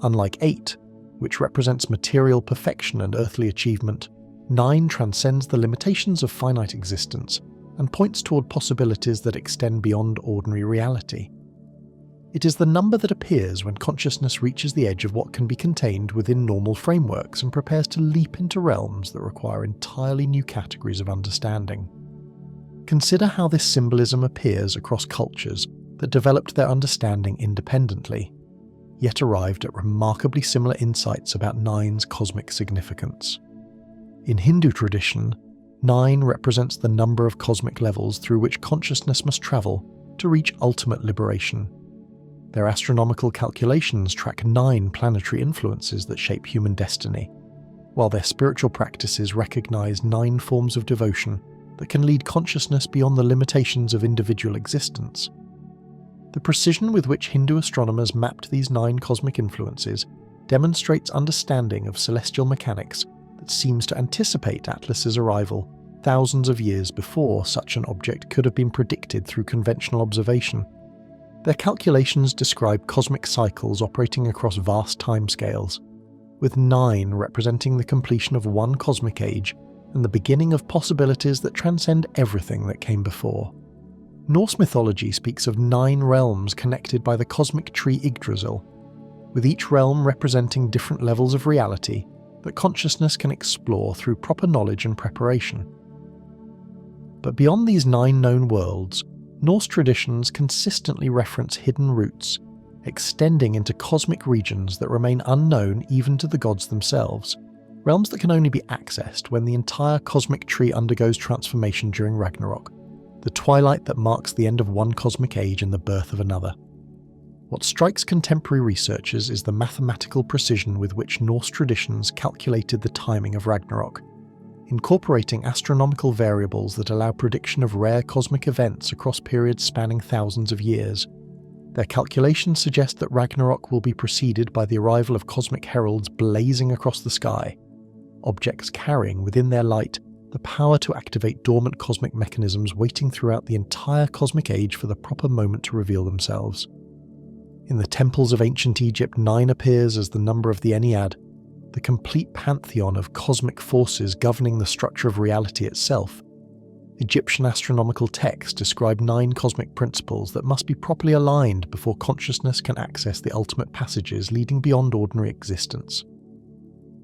Unlike 8, which represents material perfection and earthly achievement, 9 transcends the limitations of finite existence and points toward possibilities that extend beyond ordinary reality. It is the number that appears when consciousness reaches the edge of what can be contained within normal frameworks and prepares to leap into realms that require entirely new categories of understanding. Consider how this symbolism appears across cultures that developed their understanding independently, yet arrived at remarkably similar insights about 9's cosmic significance. In Hindu tradition, 9 represents the number of cosmic levels through which consciousness must travel to reach ultimate liberation. Their astronomical calculations track 9 planetary influences that shape human destiny, while their spiritual practices recognize 9 forms of devotion that can lead consciousness beyond the limitations of individual existence. The precision with which Hindu astronomers mapped these 9 cosmic influences demonstrates understanding of celestial mechanics that seems to anticipate Atlas's arrival thousands of years before such an object could have been predicted through conventional observation. Their calculations describe cosmic cycles operating across vast timescales, with 9 representing the completion of one cosmic age and the beginning of possibilities that transcend everything that came before. Norse mythology speaks of 9 realms connected by the cosmic tree Yggdrasil, with each realm representing different levels of reality that consciousness can explore through proper knowledge and preparation. But beyond these 9 known worlds, Norse traditions consistently reference hidden roots, extending into cosmic regions that remain unknown even to the gods themselves, realms that can only be accessed when the entire cosmic tree undergoes transformation during Ragnarok, the twilight that marks the end of one cosmic age and the birth of another. What strikes contemporary researchers is the mathematical precision with which Norse traditions calculated the timing of Ragnarok, incorporating astronomical variables that allow prediction of rare cosmic events across periods spanning thousands of years. Their calculations suggest that Ragnarok will be preceded by the arrival of cosmic heralds blazing across the sky, objects carrying within their light the power to activate dormant cosmic mechanisms waiting throughout the entire cosmic age for the proper moment to reveal themselves. In the temples of ancient Egypt, 9 appears as the number of the Ennead, the complete pantheon of cosmic forces governing the structure of reality itself. Egyptian astronomical texts describe 9 cosmic principles that must be properly aligned before consciousness can access the ultimate passages leading beyond ordinary existence.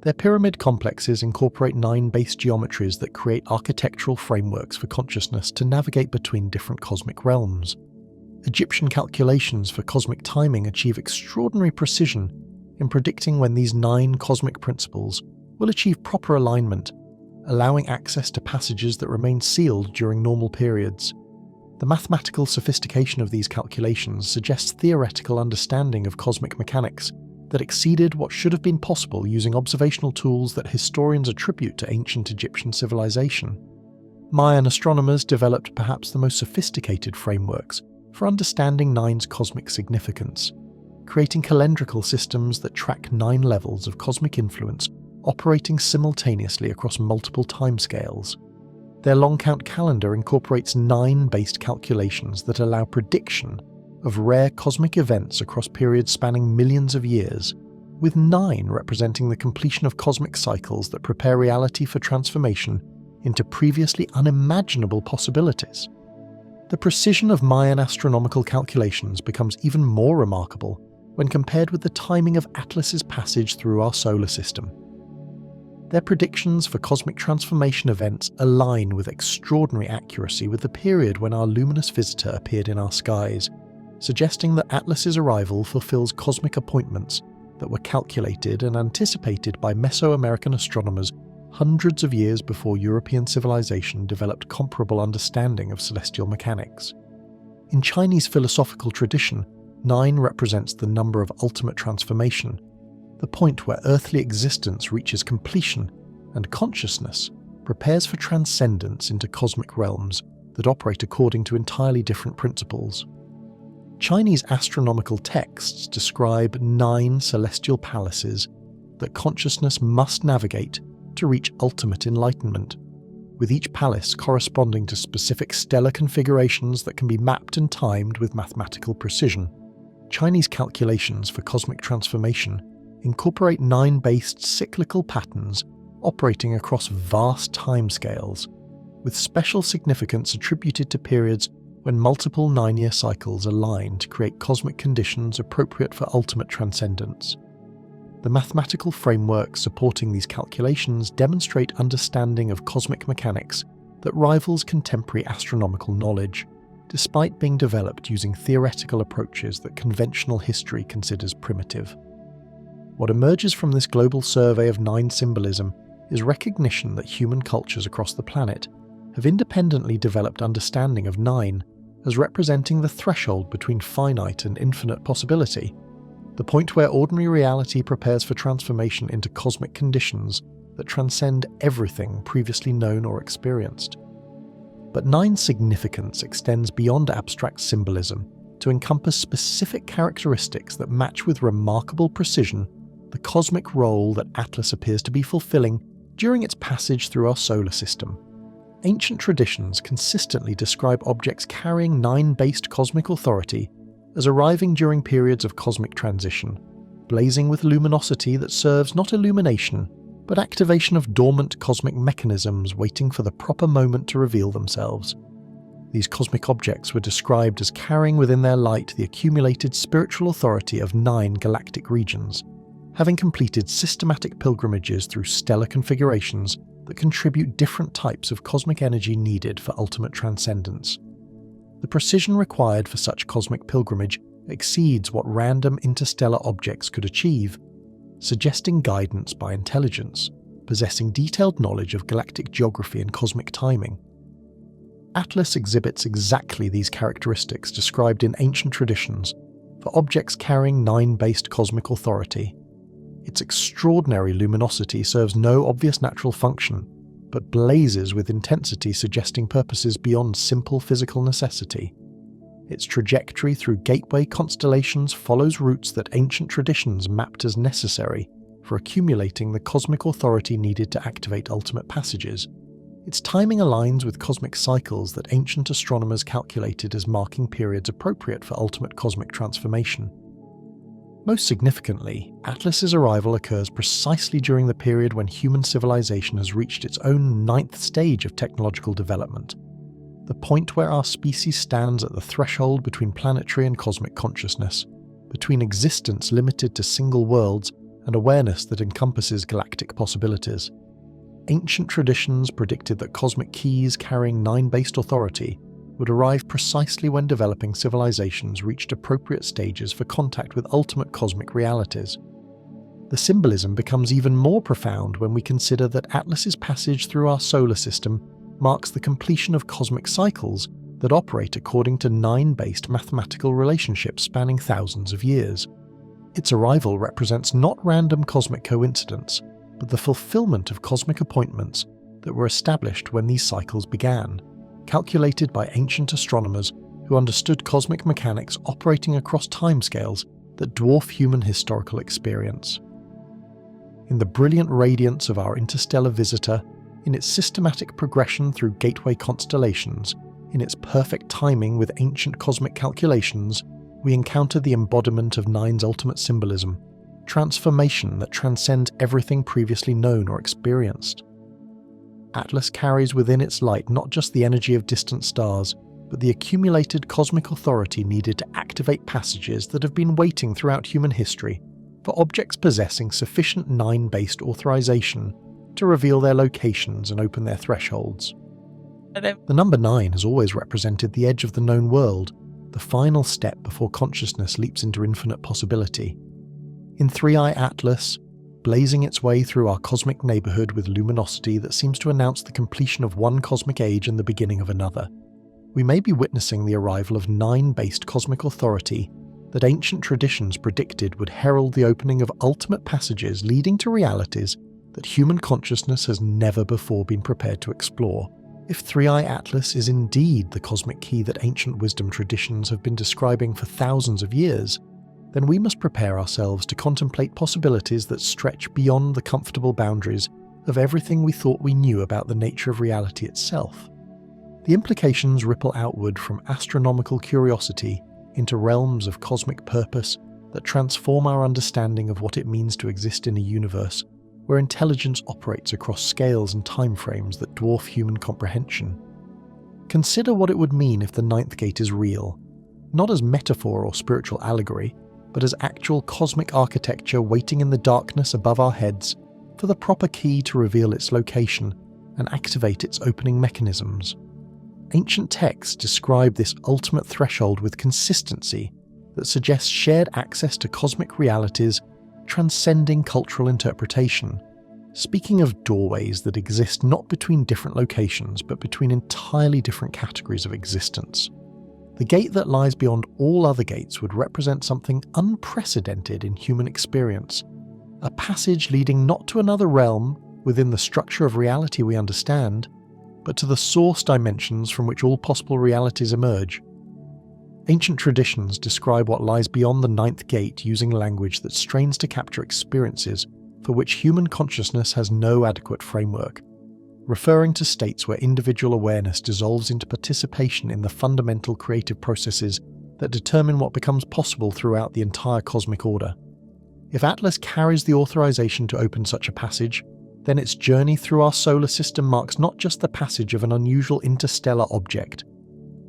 Their pyramid complexes incorporate 9 base geometries that create architectural frameworks for consciousness to navigate between different cosmic realms. Egyptian calculations for cosmic timing achieve extraordinary precision in predicting when these 9 cosmic principles will achieve proper alignment, allowing access to passages that remain sealed during normal periods. The mathematical sophistication of these calculations suggests theoretical understanding of cosmic mechanics that exceeded what should have been possible using observational tools that historians attribute to ancient Egyptian civilization. Mayan astronomers developed perhaps the most sophisticated frameworks for understanding 9's cosmic significance, creating calendrical systems that track 9 levels of cosmic influence operating simultaneously across multiple timescales. Their long count calendar incorporates 9 based calculations that allow prediction of rare cosmic events across periods spanning millions of years, with 9 representing the completion of cosmic cycles that prepare reality for transformation into previously unimaginable possibilities. The precision of Mayan astronomical calculations becomes even more remarkable when compared with the timing of Atlas's passage through our solar system. Their predictions for cosmic transformation events align with extraordinary accuracy with the period when our luminous visitor appeared in our skies, suggesting that Atlas's arrival fulfills cosmic appointments that were calculated and anticipated by Mesoamerican astronomers hundreds of years before European civilization developed comparable understanding of celestial mechanics. In Chinese philosophical tradition, 9 represents the number of ultimate transformation, the point where earthly existence reaches completion and consciousness prepares for transcendence into cosmic realms that operate according to entirely different principles. Chinese astronomical texts describe 9 celestial palaces that consciousness must navigate to reach ultimate enlightenment, with each palace corresponding to specific stellar configurations that can be mapped and timed with mathematical precision. Chinese calculations for cosmic transformation incorporate 9 based cyclical patterns operating across vast timescales, with special significance attributed to periods when multiple 9-year cycles align to create cosmic conditions appropriate for ultimate transcendence. The mathematical frameworks supporting these calculations demonstrate understanding of cosmic mechanics that rivals contemporary astronomical knowledge, despite being developed using theoretical approaches that conventional history considers primitive. What emerges from this global survey of 9 symbolism is recognition that human cultures across the planet have independently developed understanding of 9 as representing the threshold between finite and infinite possibility, the point where ordinary reality prepares for transformation into cosmic conditions that transcend everything previously known or experienced. But 9's significance extends beyond abstract symbolism to encompass specific characteristics that match with remarkable precision the cosmic role that Atlas appears to be fulfilling during its passage through our solar system. Ancient traditions consistently describe objects carrying 9-based cosmic authority as arriving during periods of cosmic transition, blazing with luminosity that serves not illumination, but activation of dormant cosmic mechanisms waiting for the proper moment to reveal themselves. These cosmic objects were described as carrying within their light the accumulated spiritual authority of 9 galactic regions, having completed systematic pilgrimages through stellar configurations that contribute different types of cosmic energy needed for ultimate transcendence. The precision required for such cosmic pilgrimage exceeds what random interstellar objects could achieve, suggesting guidance by intelligence, possessing detailed knowledge of galactic geography and cosmic timing. Atlas exhibits exactly these characteristics described in ancient traditions for objects carrying nine-based cosmic authority. Its extraordinary luminosity serves no obvious natural function, but blazes with intensity suggesting purposes beyond simple physical necessity. Its trajectory through gateway constellations follows routes that ancient traditions mapped as necessary for accumulating the cosmic authority needed to activate ultimate passages. Its timing aligns with cosmic cycles that ancient astronomers calculated as marking periods appropriate for ultimate cosmic transformation. Most significantly, Atlas's arrival occurs precisely during the period when human civilization has reached its own ninth stage of technological development, the point where our species stands at the threshold between planetary and cosmic consciousness, between existence limited to single worlds and awareness that encompasses galactic possibilities. Ancient traditions predicted that cosmic keys carrying nine-based authority would arrive precisely when developing civilizations reached appropriate stages for contact with ultimate cosmic realities. The symbolism becomes even more profound when we consider that Atlas's passage through our solar system marks the completion of cosmic cycles that operate according to nine-based mathematical relationships spanning thousands of years. Its arrival represents not random cosmic coincidence, but the fulfillment of cosmic appointments that were established when these cycles began, calculated by ancient astronomers who understood cosmic mechanics operating across timescales that dwarf human historical experience. In the brilliant radiance of our interstellar visitor, in its systematic progression through gateway constellations, in its perfect timing with ancient cosmic calculations, we encounter the embodiment of Nine's ultimate symbolism, transformation that transcends everything previously known or experienced. Atlas carries within its light not just the energy of distant stars, but the accumulated cosmic authority needed to activate passages that have been waiting throughout human history for objects possessing sufficient nine-based authorization to reveal their locations and open their thresholds. The number 9 has always represented the edge of the known world, the final step before consciousness leaps into infinite possibility. In 3i Atlas, blazing its way through our cosmic neighborhood with luminosity that seems to announce the completion of one cosmic age and the beginning of another, we may be witnessing the arrival of nine-based cosmic authority that ancient traditions predicted would herald the opening of ultimate passages leading to realities that human consciousness has never before been prepared to explore. If 3i Atlas is indeed the cosmic key that ancient wisdom traditions have been describing for thousands of years, then we must prepare ourselves to contemplate possibilities that stretch beyond the comfortable boundaries of everything we thought we knew about the nature of reality itself. The implications ripple outward from astronomical curiosity into realms of cosmic purpose that transform our understanding of what it means to exist in a universe where intelligence operates across scales and timeframes that dwarf human comprehension. Consider what it would mean if the ninth gate is real, not as metaphor or spiritual allegory, but as actual cosmic architecture waiting in the darkness above our heads for the proper key to reveal its location and activate its opening mechanisms. Ancient texts describe this ultimate threshold with consistency that suggests shared access to cosmic realities transcending cultural interpretation, speaking of doorways that exist not between different locations but between entirely different categories of existence. The gate that lies beyond all other gates would represent something unprecedented in human experience, a passage leading not to another realm within the structure of reality we understand, but to the source dimensions from which all possible realities emerge. Ancient traditions describe what lies beyond the ninth gate using language that strains to capture experiences for which human consciousness has no adequate framework, referring to states where individual awareness dissolves into participation in the fundamental creative processes that determine what becomes possible throughout the entire cosmic order. If Atlas carries the authorization to open such a passage, then its journey through our solar system marks not just the passage of an unusual interstellar object,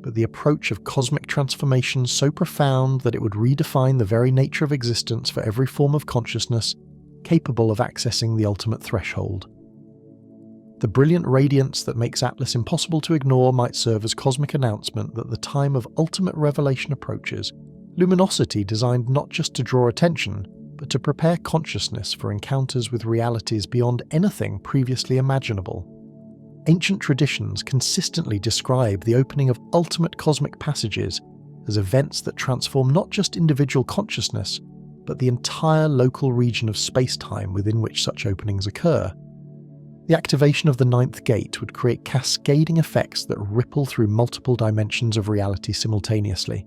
but the approach of cosmic transformation so profound that it would redefine the very nature of existence for every form of consciousness capable of accessing the ultimate threshold. The brilliant radiance that makes Atlas impossible to ignore might serve as cosmic announcement that the time of ultimate revelation approaches, luminosity designed not just to draw attention, but to prepare consciousness for encounters with realities beyond anything previously imaginable. Ancient traditions consistently describe the opening of ultimate cosmic passages as events that transform not just individual consciousness, but the entire local region of space-time within which such openings occur. The activation of the ninth gate would create cascading effects that ripple through multiple dimensions of reality simultaneously,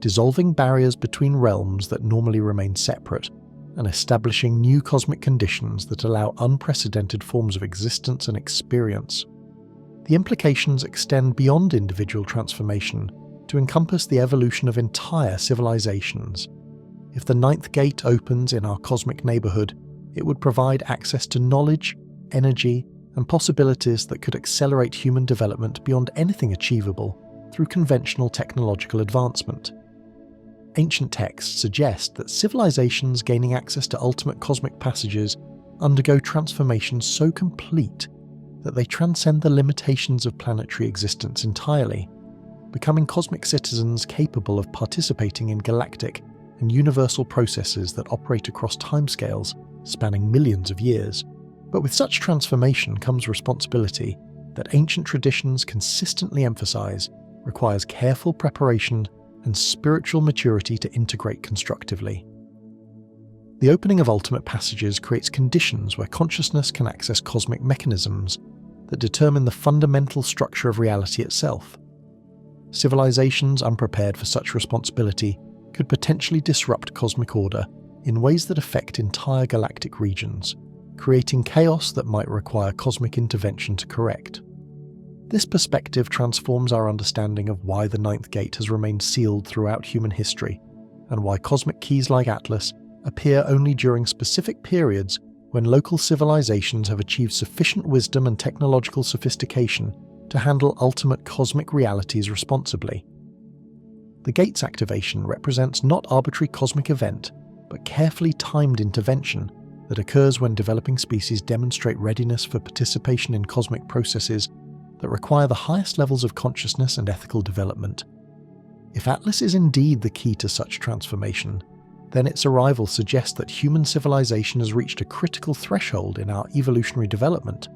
dissolving barriers between realms that normally remain separate, and establishing new cosmic conditions that allow unprecedented forms of existence and experience. The implications extend beyond individual transformation to encompass the evolution of entire civilizations. If the ninth gate opens in our cosmic neighborhood, it would provide access to knowledge, energy, and possibilities that could accelerate human development beyond anything achievable through conventional technological advancement. Ancient texts suggest that civilizations gaining access to ultimate cosmic passages undergo transformations so complete that they transcend the limitations of planetary existence entirely, becoming cosmic citizens capable of participating in galactic and universal processes that operate across timescales spanning millions of years. But with such transformation comes responsibility that ancient traditions consistently emphasize requires careful preparation and spiritual maturity to integrate constructively. The opening of ultimate passages creates conditions where consciousness can access cosmic mechanisms that determine the fundamental structure of reality itself. Civilizations unprepared for such responsibility could potentially disrupt cosmic order in ways that affect entire galactic regions, creating chaos that might require cosmic intervention to correct. This perspective transforms our understanding of why the ninth gate has remained sealed throughout human history, and why cosmic keys like Atlas appear only during specific periods when local civilizations have achieved sufficient wisdom and technological sophistication to handle ultimate cosmic realities responsibly. The gate's activation represents not arbitrary cosmic event, but carefully timed intervention that occurs when developing species demonstrate readiness for participation in cosmic processes that require the highest levels of consciousness and ethical development. If Atlas is indeed the key to such transformation, then its arrival suggests that human civilization has reached a critical threshold in our evolutionary development,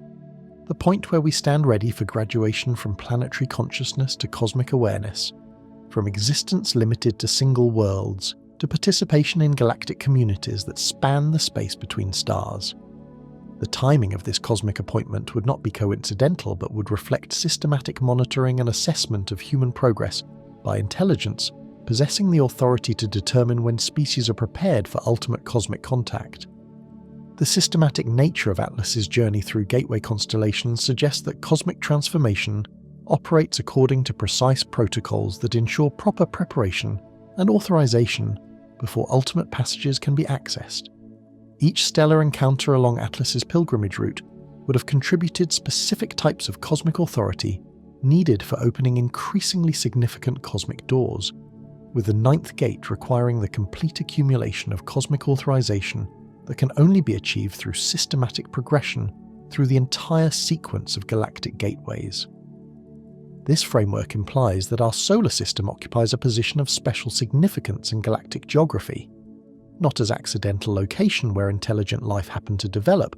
the point where we stand ready for graduation from planetary consciousness to cosmic awareness, from existence limited to single worlds to participation in galactic communities that span the space between stars. The timing of this cosmic appointment would not be coincidental, but would reflect systematic monitoring and assessment of human progress by intelligence possessing the authority to determine when species are prepared for ultimate cosmic contact. The systematic nature of Atlas's journey through gateway constellations suggests that cosmic transformation operates according to precise protocols that ensure proper preparation and authorization before ultimate passages can be accessed. Each stellar encounter along Atlas's pilgrimage route would have contributed specific types of cosmic authority needed for opening increasingly significant cosmic doors, with the ninth gate requiring the complete accumulation of cosmic authorization that can only be achieved through systematic progression through the entire sequence of galactic gateways. This framework implies that our solar system occupies a position of special significance in galactic geography, not as accidental location where intelligent life happened to develop,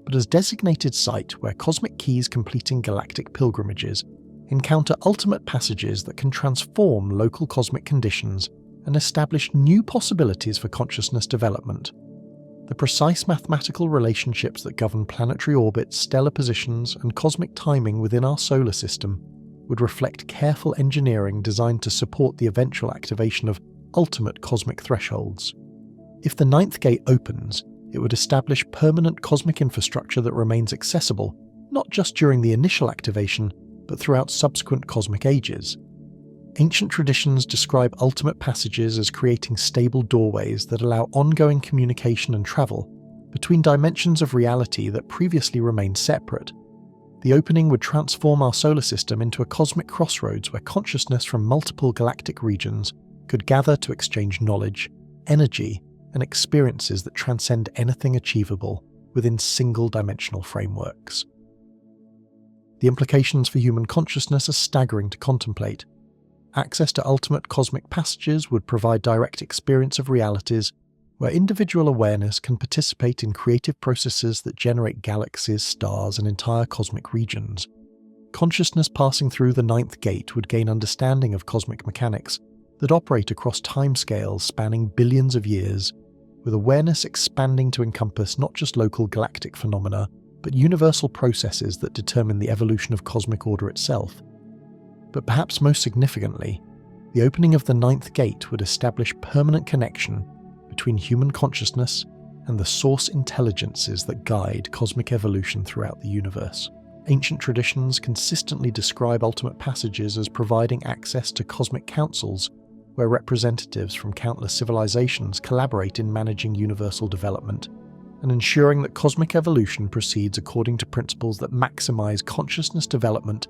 but as designated site where cosmic keys completing galactic pilgrimages encounter ultimate passages that can transform local cosmic conditions and establish new possibilities for consciousness development. The precise mathematical relationships that govern planetary orbits, stellar positions, and cosmic timing within our solar system would reflect careful engineering designed to support the eventual activation of ultimate cosmic thresholds. If the ninth gate opens, it would establish permanent cosmic infrastructure that remains accessible, not just during the initial activation, but throughout subsequent cosmic ages. Ancient traditions describe ultimate passages as creating stable doorways that allow ongoing communication and travel between dimensions of reality that previously remained separate. The opening would transform our solar system into a cosmic crossroads where consciousness from multiple galactic regions could gather to exchange knowledge, energy, and experiences that transcend anything achievable within single-dimensional frameworks. The implications for human consciousness are staggering to contemplate. Access to ultimate cosmic passages would provide direct experience of realities where individual awareness can participate in creative processes that generate galaxies, stars, and entire cosmic regions. Consciousness passing through the ninth gate would gain understanding of cosmic mechanics that operate across timescales spanning billions of years, with awareness expanding to encompass not just local galactic phenomena, but universal processes that determine the evolution of cosmic order itself. But perhaps most significantly, the opening of the ninth gate would establish permanent connection between human consciousness and the source intelligences that guide cosmic evolution throughout the universe. Ancient traditions consistently describe ultimate passages as providing access to cosmic councils where representatives from countless civilizations collaborate in managing universal development and ensuring that cosmic evolution proceeds according to principles that maximize consciousness development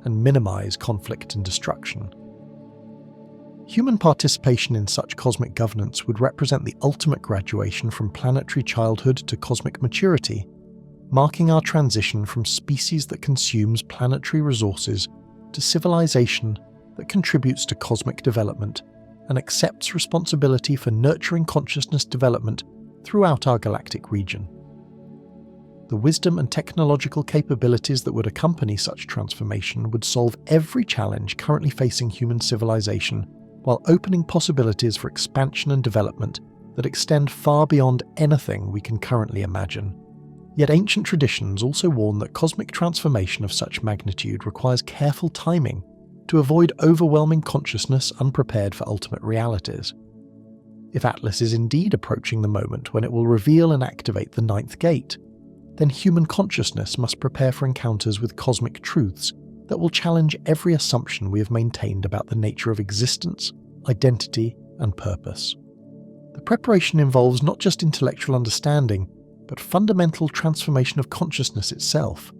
and minimize conflict and destruction. Human participation in such cosmic governance would represent the ultimate graduation from planetary childhood to cosmic maturity, marking our transition from species that consumes planetary resources to civilization that contributes to cosmic development and accepts responsibility for nurturing consciousness development throughout our galactic region. The wisdom and technological capabilities that would accompany such transformation would solve every challenge currently facing human civilization, while opening possibilities for expansion and development that extend far beyond anything we can currently imagine. Yet ancient traditions also warn that cosmic transformation of such magnitude requires careful timing to avoid overwhelming consciousness unprepared for ultimate realities. If Atlas is indeed approaching the moment when it will reveal and activate the ninth gate, then human consciousness must prepare for encounters with cosmic truths that will challenge every assumption we have maintained about the nature of existence, identity, and purpose. The preparation involves not just intellectual understanding, but fundamental transformation of consciousness itself,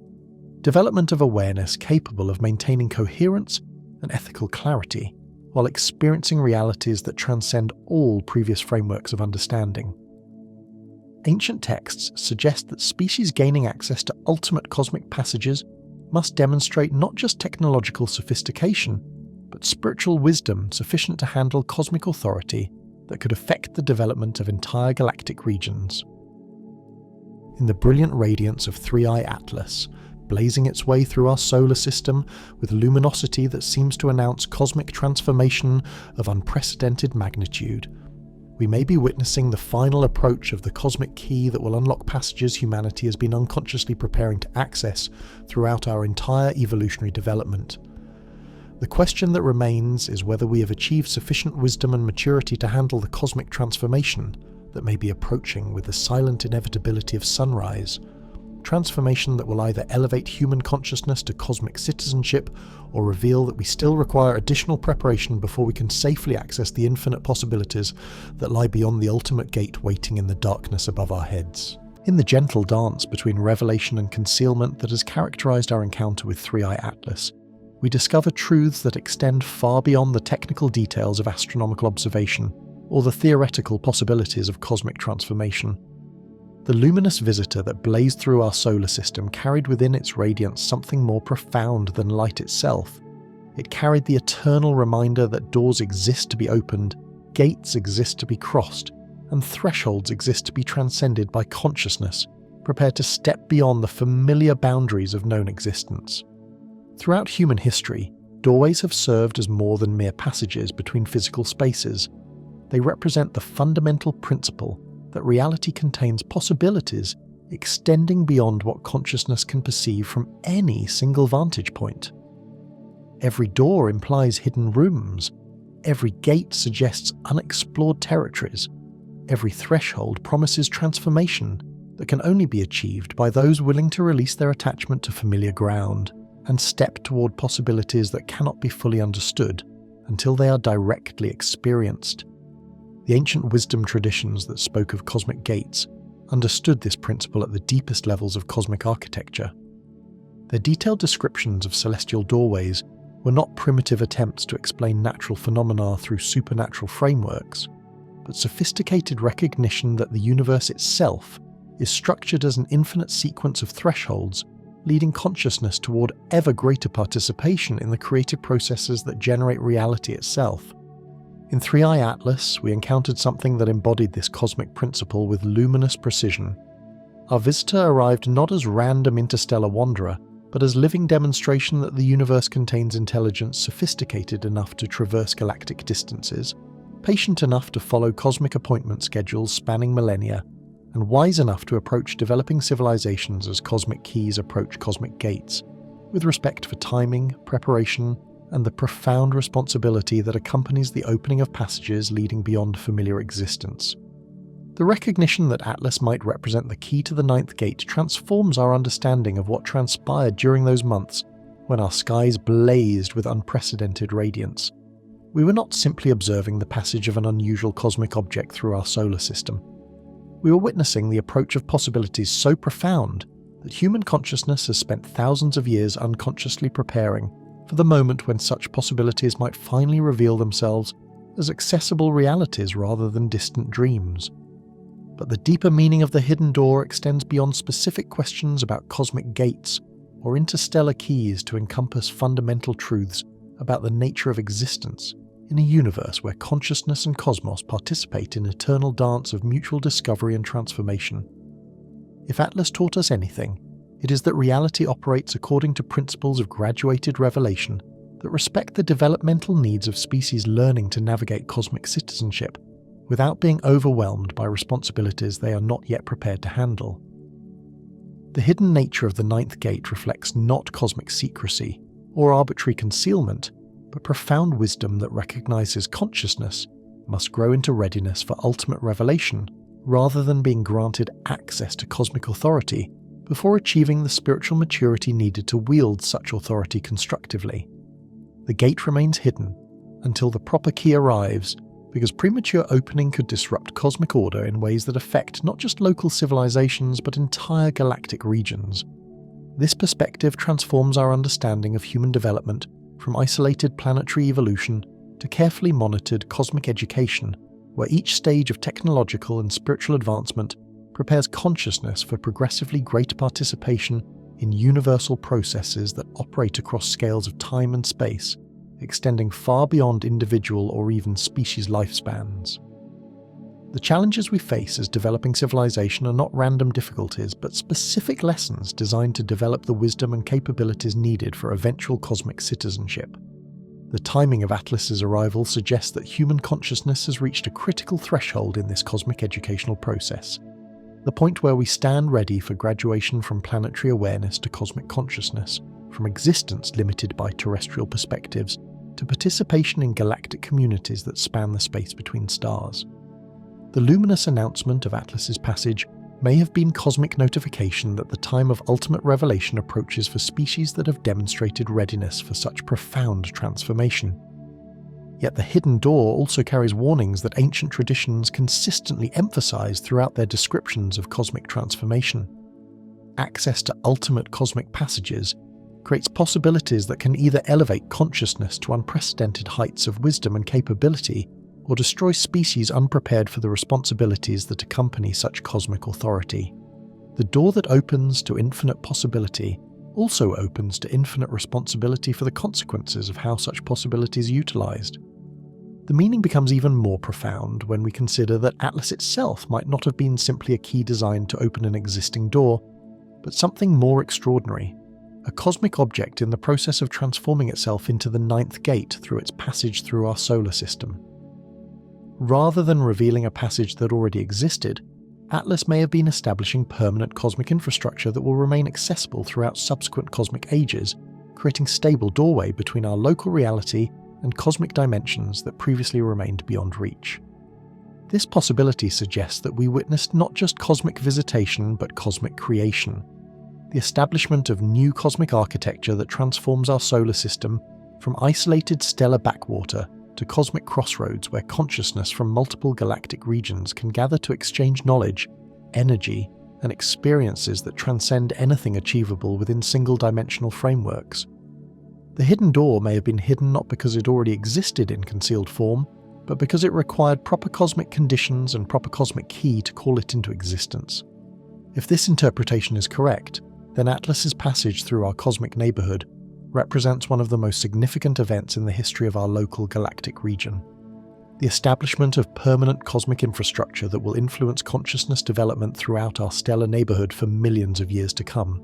development of awareness capable of maintaining coherence and ethical clarity, while experiencing realities that transcend all previous frameworks of understanding. Ancient texts suggest that species gaining access to ultimate cosmic passages must demonstrate not just technological sophistication, but spiritual wisdom sufficient to handle cosmic authority that could affect the development of entire galactic regions. In the brilliant radiance of Three-Eye Atlas, blazing its way through our solar system with luminosity that seems to announce cosmic transformation of unprecedented magnitude, we may be witnessing the final approach of the cosmic key that will unlock passages humanity has been unconsciously preparing to access throughout our entire evolutionary development. The question that remains is whether we have achieved sufficient wisdom and maturity to handle the cosmic transformation that may be approaching with the silent inevitability of sunrise, transformation that will either elevate human consciousness to cosmic citizenship or reveal that we still require additional preparation before we can safely access the infinite possibilities that lie beyond the ultimate gate waiting in the darkness above our heads. In the gentle dance between revelation and concealment that has characterized our encounter with Three-Eye Atlas, we discover truths that extend far beyond the technical details of astronomical observation or the theoretical possibilities of cosmic transformation. The luminous visitor that blazed through our solar system carried within its radiance something more profound than light itself. It carried the eternal reminder that doors exist to be opened, gates exist to be crossed, and thresholds exist to be transcended by consciousness, prepared to step beyond the familiar boundaries of known existence. Throughout human history, doorways have served as more than mere passages between physical spaces. They represent the fundamental principle that reality contains possibilities extending beyond what consciousness can perceive from any single vantage point. Every door implies hidden rooms. Every gate suggests unexplored territories. Every threshold promises transformation that can only be achieved by those willing to release their attachment to familiar ground and step toward possibilities that cannot be fully understood until they are directly experienced. The ancient wisdom traditions that spoke of cosmic gates understood this principle at the deepest levels of cosmic architecture. Their detailed descriptions of celestial doorways were not primitive attempts to explain natural phenomena through supernatural frameworks, but sophisticated recognition that the universe itself is structured as an infinite sequence of thresholds leading consciousness toward ever greater participation in the creative processes that generate reality itself. In 3i Atlas, we encountered something that embodied this cosmic principle with luminous precision. Our visitor arrived not as random interstellar wanderer, but as living demonstration that the universe contains intelligence sophisticated enough to traverse galactic distances, patient enough to follow cosmic appointment schedules spanning millennia, and wise enough to approach developing civilizations as cosmic keys approach cosmic gates, with respect for timing, preparation, and the profound responsibility that accompanies the opening of passages leading beyond familiar existence. The recognition that Atlas might represent the key to the ninth gate transforms our understanding of what transpired during those months when our skies blazed with unprecedented radiance. We were not simply observing the passage of an unusual cosmic object through our solar system. We were witnessing the approach of possibilities so profound that human consciousness has spent thousands of years unconsciously preparing for the moment when such possibilities might finally reveal themselves as accessible realities rather than distant dreams. But the deeper meaning of the hidden door extends beyond specific questions about cosmic gates or interstellar keys to encompass fundamental truths about the nature of existence in a universe where consciousness and cosmos participate in eternal dance of mutual discovery and transformation. If Atlas taught us anything, it is that reality operates according to principles of graduated revelation that respect the developmental needs of species learning to navigate cosmic citizenship without being overwhelmed by responsibilities they are not yet prepared to handle. The hidden nature of the ninth gate reflects not cosmic secrecy or arbitrary concealment, but profound wisdom that recognizes consciousness must grow into readiness for ultimate revelation rather than being granted access to cosmic authority before achieving the spiritual maturity needed to wield such authority constructively. The gate remains hidden until the proper key arrives, because premature opening could disrupt cosmic order in ways that affect not just local civilizations but entire galactic regions. This perspective transforms our understanding of human development from isolated planetary evolution to carefully monitored cosmic education, where each stage of technological and spiritual advancement prepares consciousness for progressively greater participation in universal processes that operate across scales of time and space, extending far beyond individual or even species lifespans. The challenges we face as developing civilization are not random difficulties, but specific lessons designed to develop the wisdom and capabilities needed for eventual cosmic citizenship. The timing of Atlas's arrival suggests that human consciousness has reached a critical threshold in this cosmic educational process, the point where we stand ready for graduation from planetary awareness to cosmic consciousness, from existence limited by terrestrial perspectives to participation in galactic communities that span the space between stars. The luminous announcement of Atlas's passage may have been cosmic notification that the time of ultimate revelation approaches for species that have demonstrated readiness for such profound transformation. Yet the hidden door also carries warnings that ancient traditions consistently emphasize throughout their descriptions of cosmic transformation. Access to ultimate cosmic passages creates possibilities that can either elevate consciousness to unprecedented heights of wisdom and capability, or destroy species unprepared for the responsibilities that accompany such cosmic authority. The door that opens to infinite possibility also opens to infinite responsibility for the consequences of how such possibilities are utilized. The meaning becomes even more profound when we consider that Atlas itself might not have been simply a key designed to open an existing door, but something more extraordinary, a cosmic object in the process of transforming itself into the ninth gate through its passage through our solar system. Rather than revealing a passage that already existed, Atlas may have been establishing permanent cosmic infrastructure that will remain accessible throughout subsequent cosmic ages, creating stable doorway between our local reality and cosmic dimensions that previously remained beyond reach. This possibility suggests that we witnessed not just cosmic visitation but cosmic creation, the establishment of new cosmic architecture that transforms our solar system from isolated stellar backwater to cosmic crossroads where consciousness from multiple galactic regions can gather to exchange knowledge, energy, and experiences that transcend anything achievable within single-dimensional frameworks. The hidden door may have been hidden not because it already existed in concealed form, but because it required proper cosmic conditions and proper cosmic key to call it into existence. If this interpretation is correct, then Atlas's passage through our cosmic neighborhood represents one of the most significant events in the history of our local galactic region. The establishment of permanent cosmic infrastructure that will influence consciousness development throughout our stellar neighborhood for millions of years to come.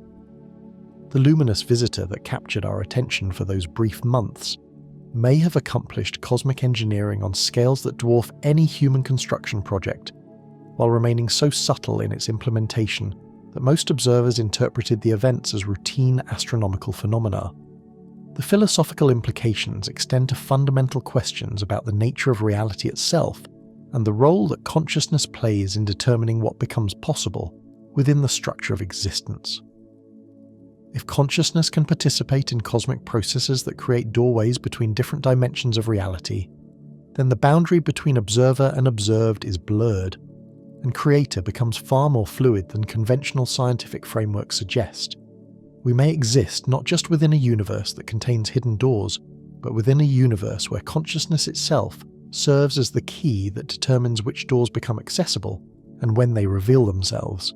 The luminous visitor that captured our attention for those brief months may have accomplished cosmic engineering on scales that dwarf any human construction project, while remaining so subtle in its implementation that most observers interpreted the events as routine astronomical phenomena. The philosophical implications extend to fundamental questions about the nature of reality itself and the role that consciousness plays in determining what becomes possible within the structure of existence. If consciousness can participate in cosmic processes that create doorways between different dimensions of reality, then the boundary between observer and observed is blurred, and creator becomes far more fluid than conventional scientific frameworks suggest. We may exist not just within a universe that contains hidden doors, but within a universe where consciousness itself serves as the key that determines which doors become accessible and when they reveal themselves.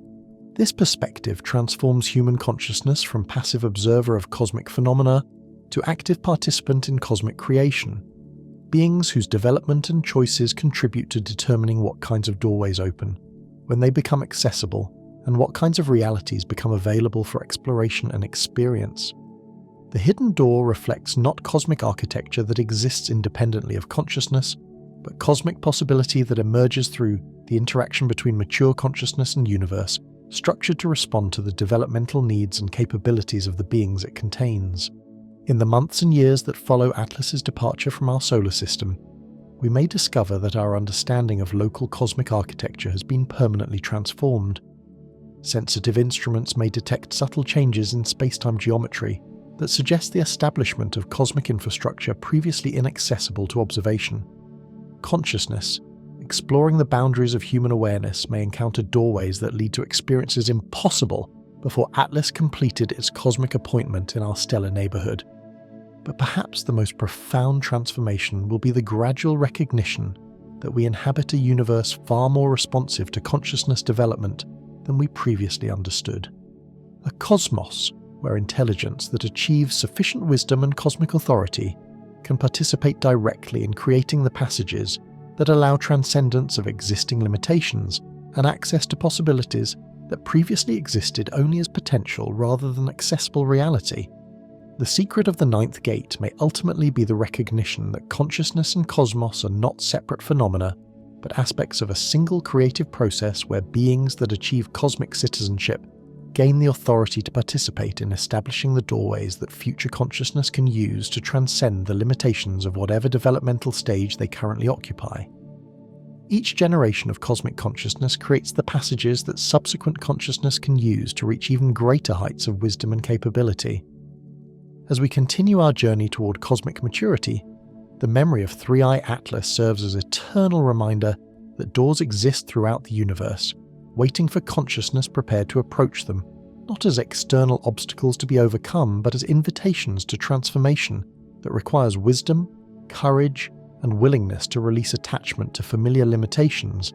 This perspective transforms human consciousness from passive observer of cosmic phenomena to active participant in cosmic creation, beings whose development and choices contribute to determining what kinds of doorways open, when they become accessible, and what kinds of realities become available for exploration and experience. The hidden door reflects not cosmic architecture that exists independently of consciousness, but cosmic possibility that emerges through the interaction between mature consciousness and universe, structured to respond to the developmental needs and capabilities of the beings it contains. In the months and years that follow Atlas's departure from our solar system, we may discover that our understanding of local cosmic architecture has been permanently transformed. Sensitive instruments may detect subtle changes in space-time geometry that suggest the establishment of cosmic infrastructure previously inaccessible to observation. Consciousness, exploring the boundaries of human awareness, may encounter doorways that lead to experiences impossible before Atlas completed its cosmic appointment in our stellar neighborhood. But perhaps the most profound transformation will be the gradual recognition that we inhabit a universe far more responsive to consciousness development than we previously understood. A cosmos where intelligence that achieves sufficient wisdom and cosmic authority can participate directly in creating the passages that allow transcendence of existing limitations and access to possibilities that previously existed only as potential rather than accessible reality. The secret of the ninth gate may ultimately be the recognition that consciousness and cosmos are not separate phenomena, but aspects of a single creative process where beings that achieve cosmic citizenship gain the authority to participate in establishing the doorways that future consciousness can use to transcend the limitations of whatever developmental stage they currently occupy. Each generation of cosmic consciousness creates the passages that subsequent consciousness can use to reach even greater heights of wisdom and capability. As we continue our journey toward cosmic maturity, the memory of Three-Eye Atlas serves as an eternal reminder that doors exist throughout the universe, waiting for consciousness prepared to approach them, not as external obstacles to be overcome, but as invitations to transformation that requires wisdom, courage, and willingness to release attachment to familiar limitations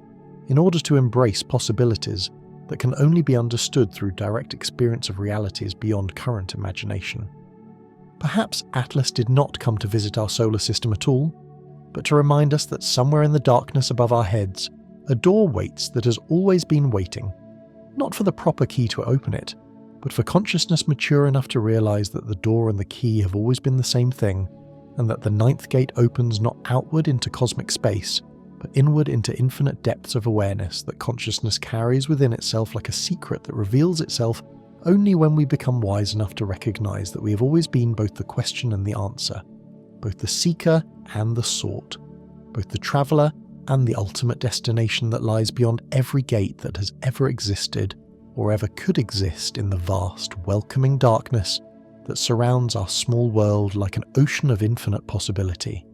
in order to embrace possibilities that can only be understood through direct experience of realities beyond current imagination. Perhaps Atlas did not come to visit our solar system at all, but to remind us that somewhere in the darkness above our heads, a door waits that has always been waiting, not for the proper key to open it, but for consciousness mature enough to realize that the door and the key have always been the same thing, and that the ninth gate opens not outward into cosmic space, but inward into infinite depths of awareness that consciousness carries within itself like a secret that reveals itself only when we become wise enough to recognize that we have always been both the question and the answer, both the seeker and the sought, both the traveler and the ultimate destination that lies beyond every gate that has ever existed or ever could exist in the vast, welcoming darkness that surrounds our small world like an ocean of infinite possibility.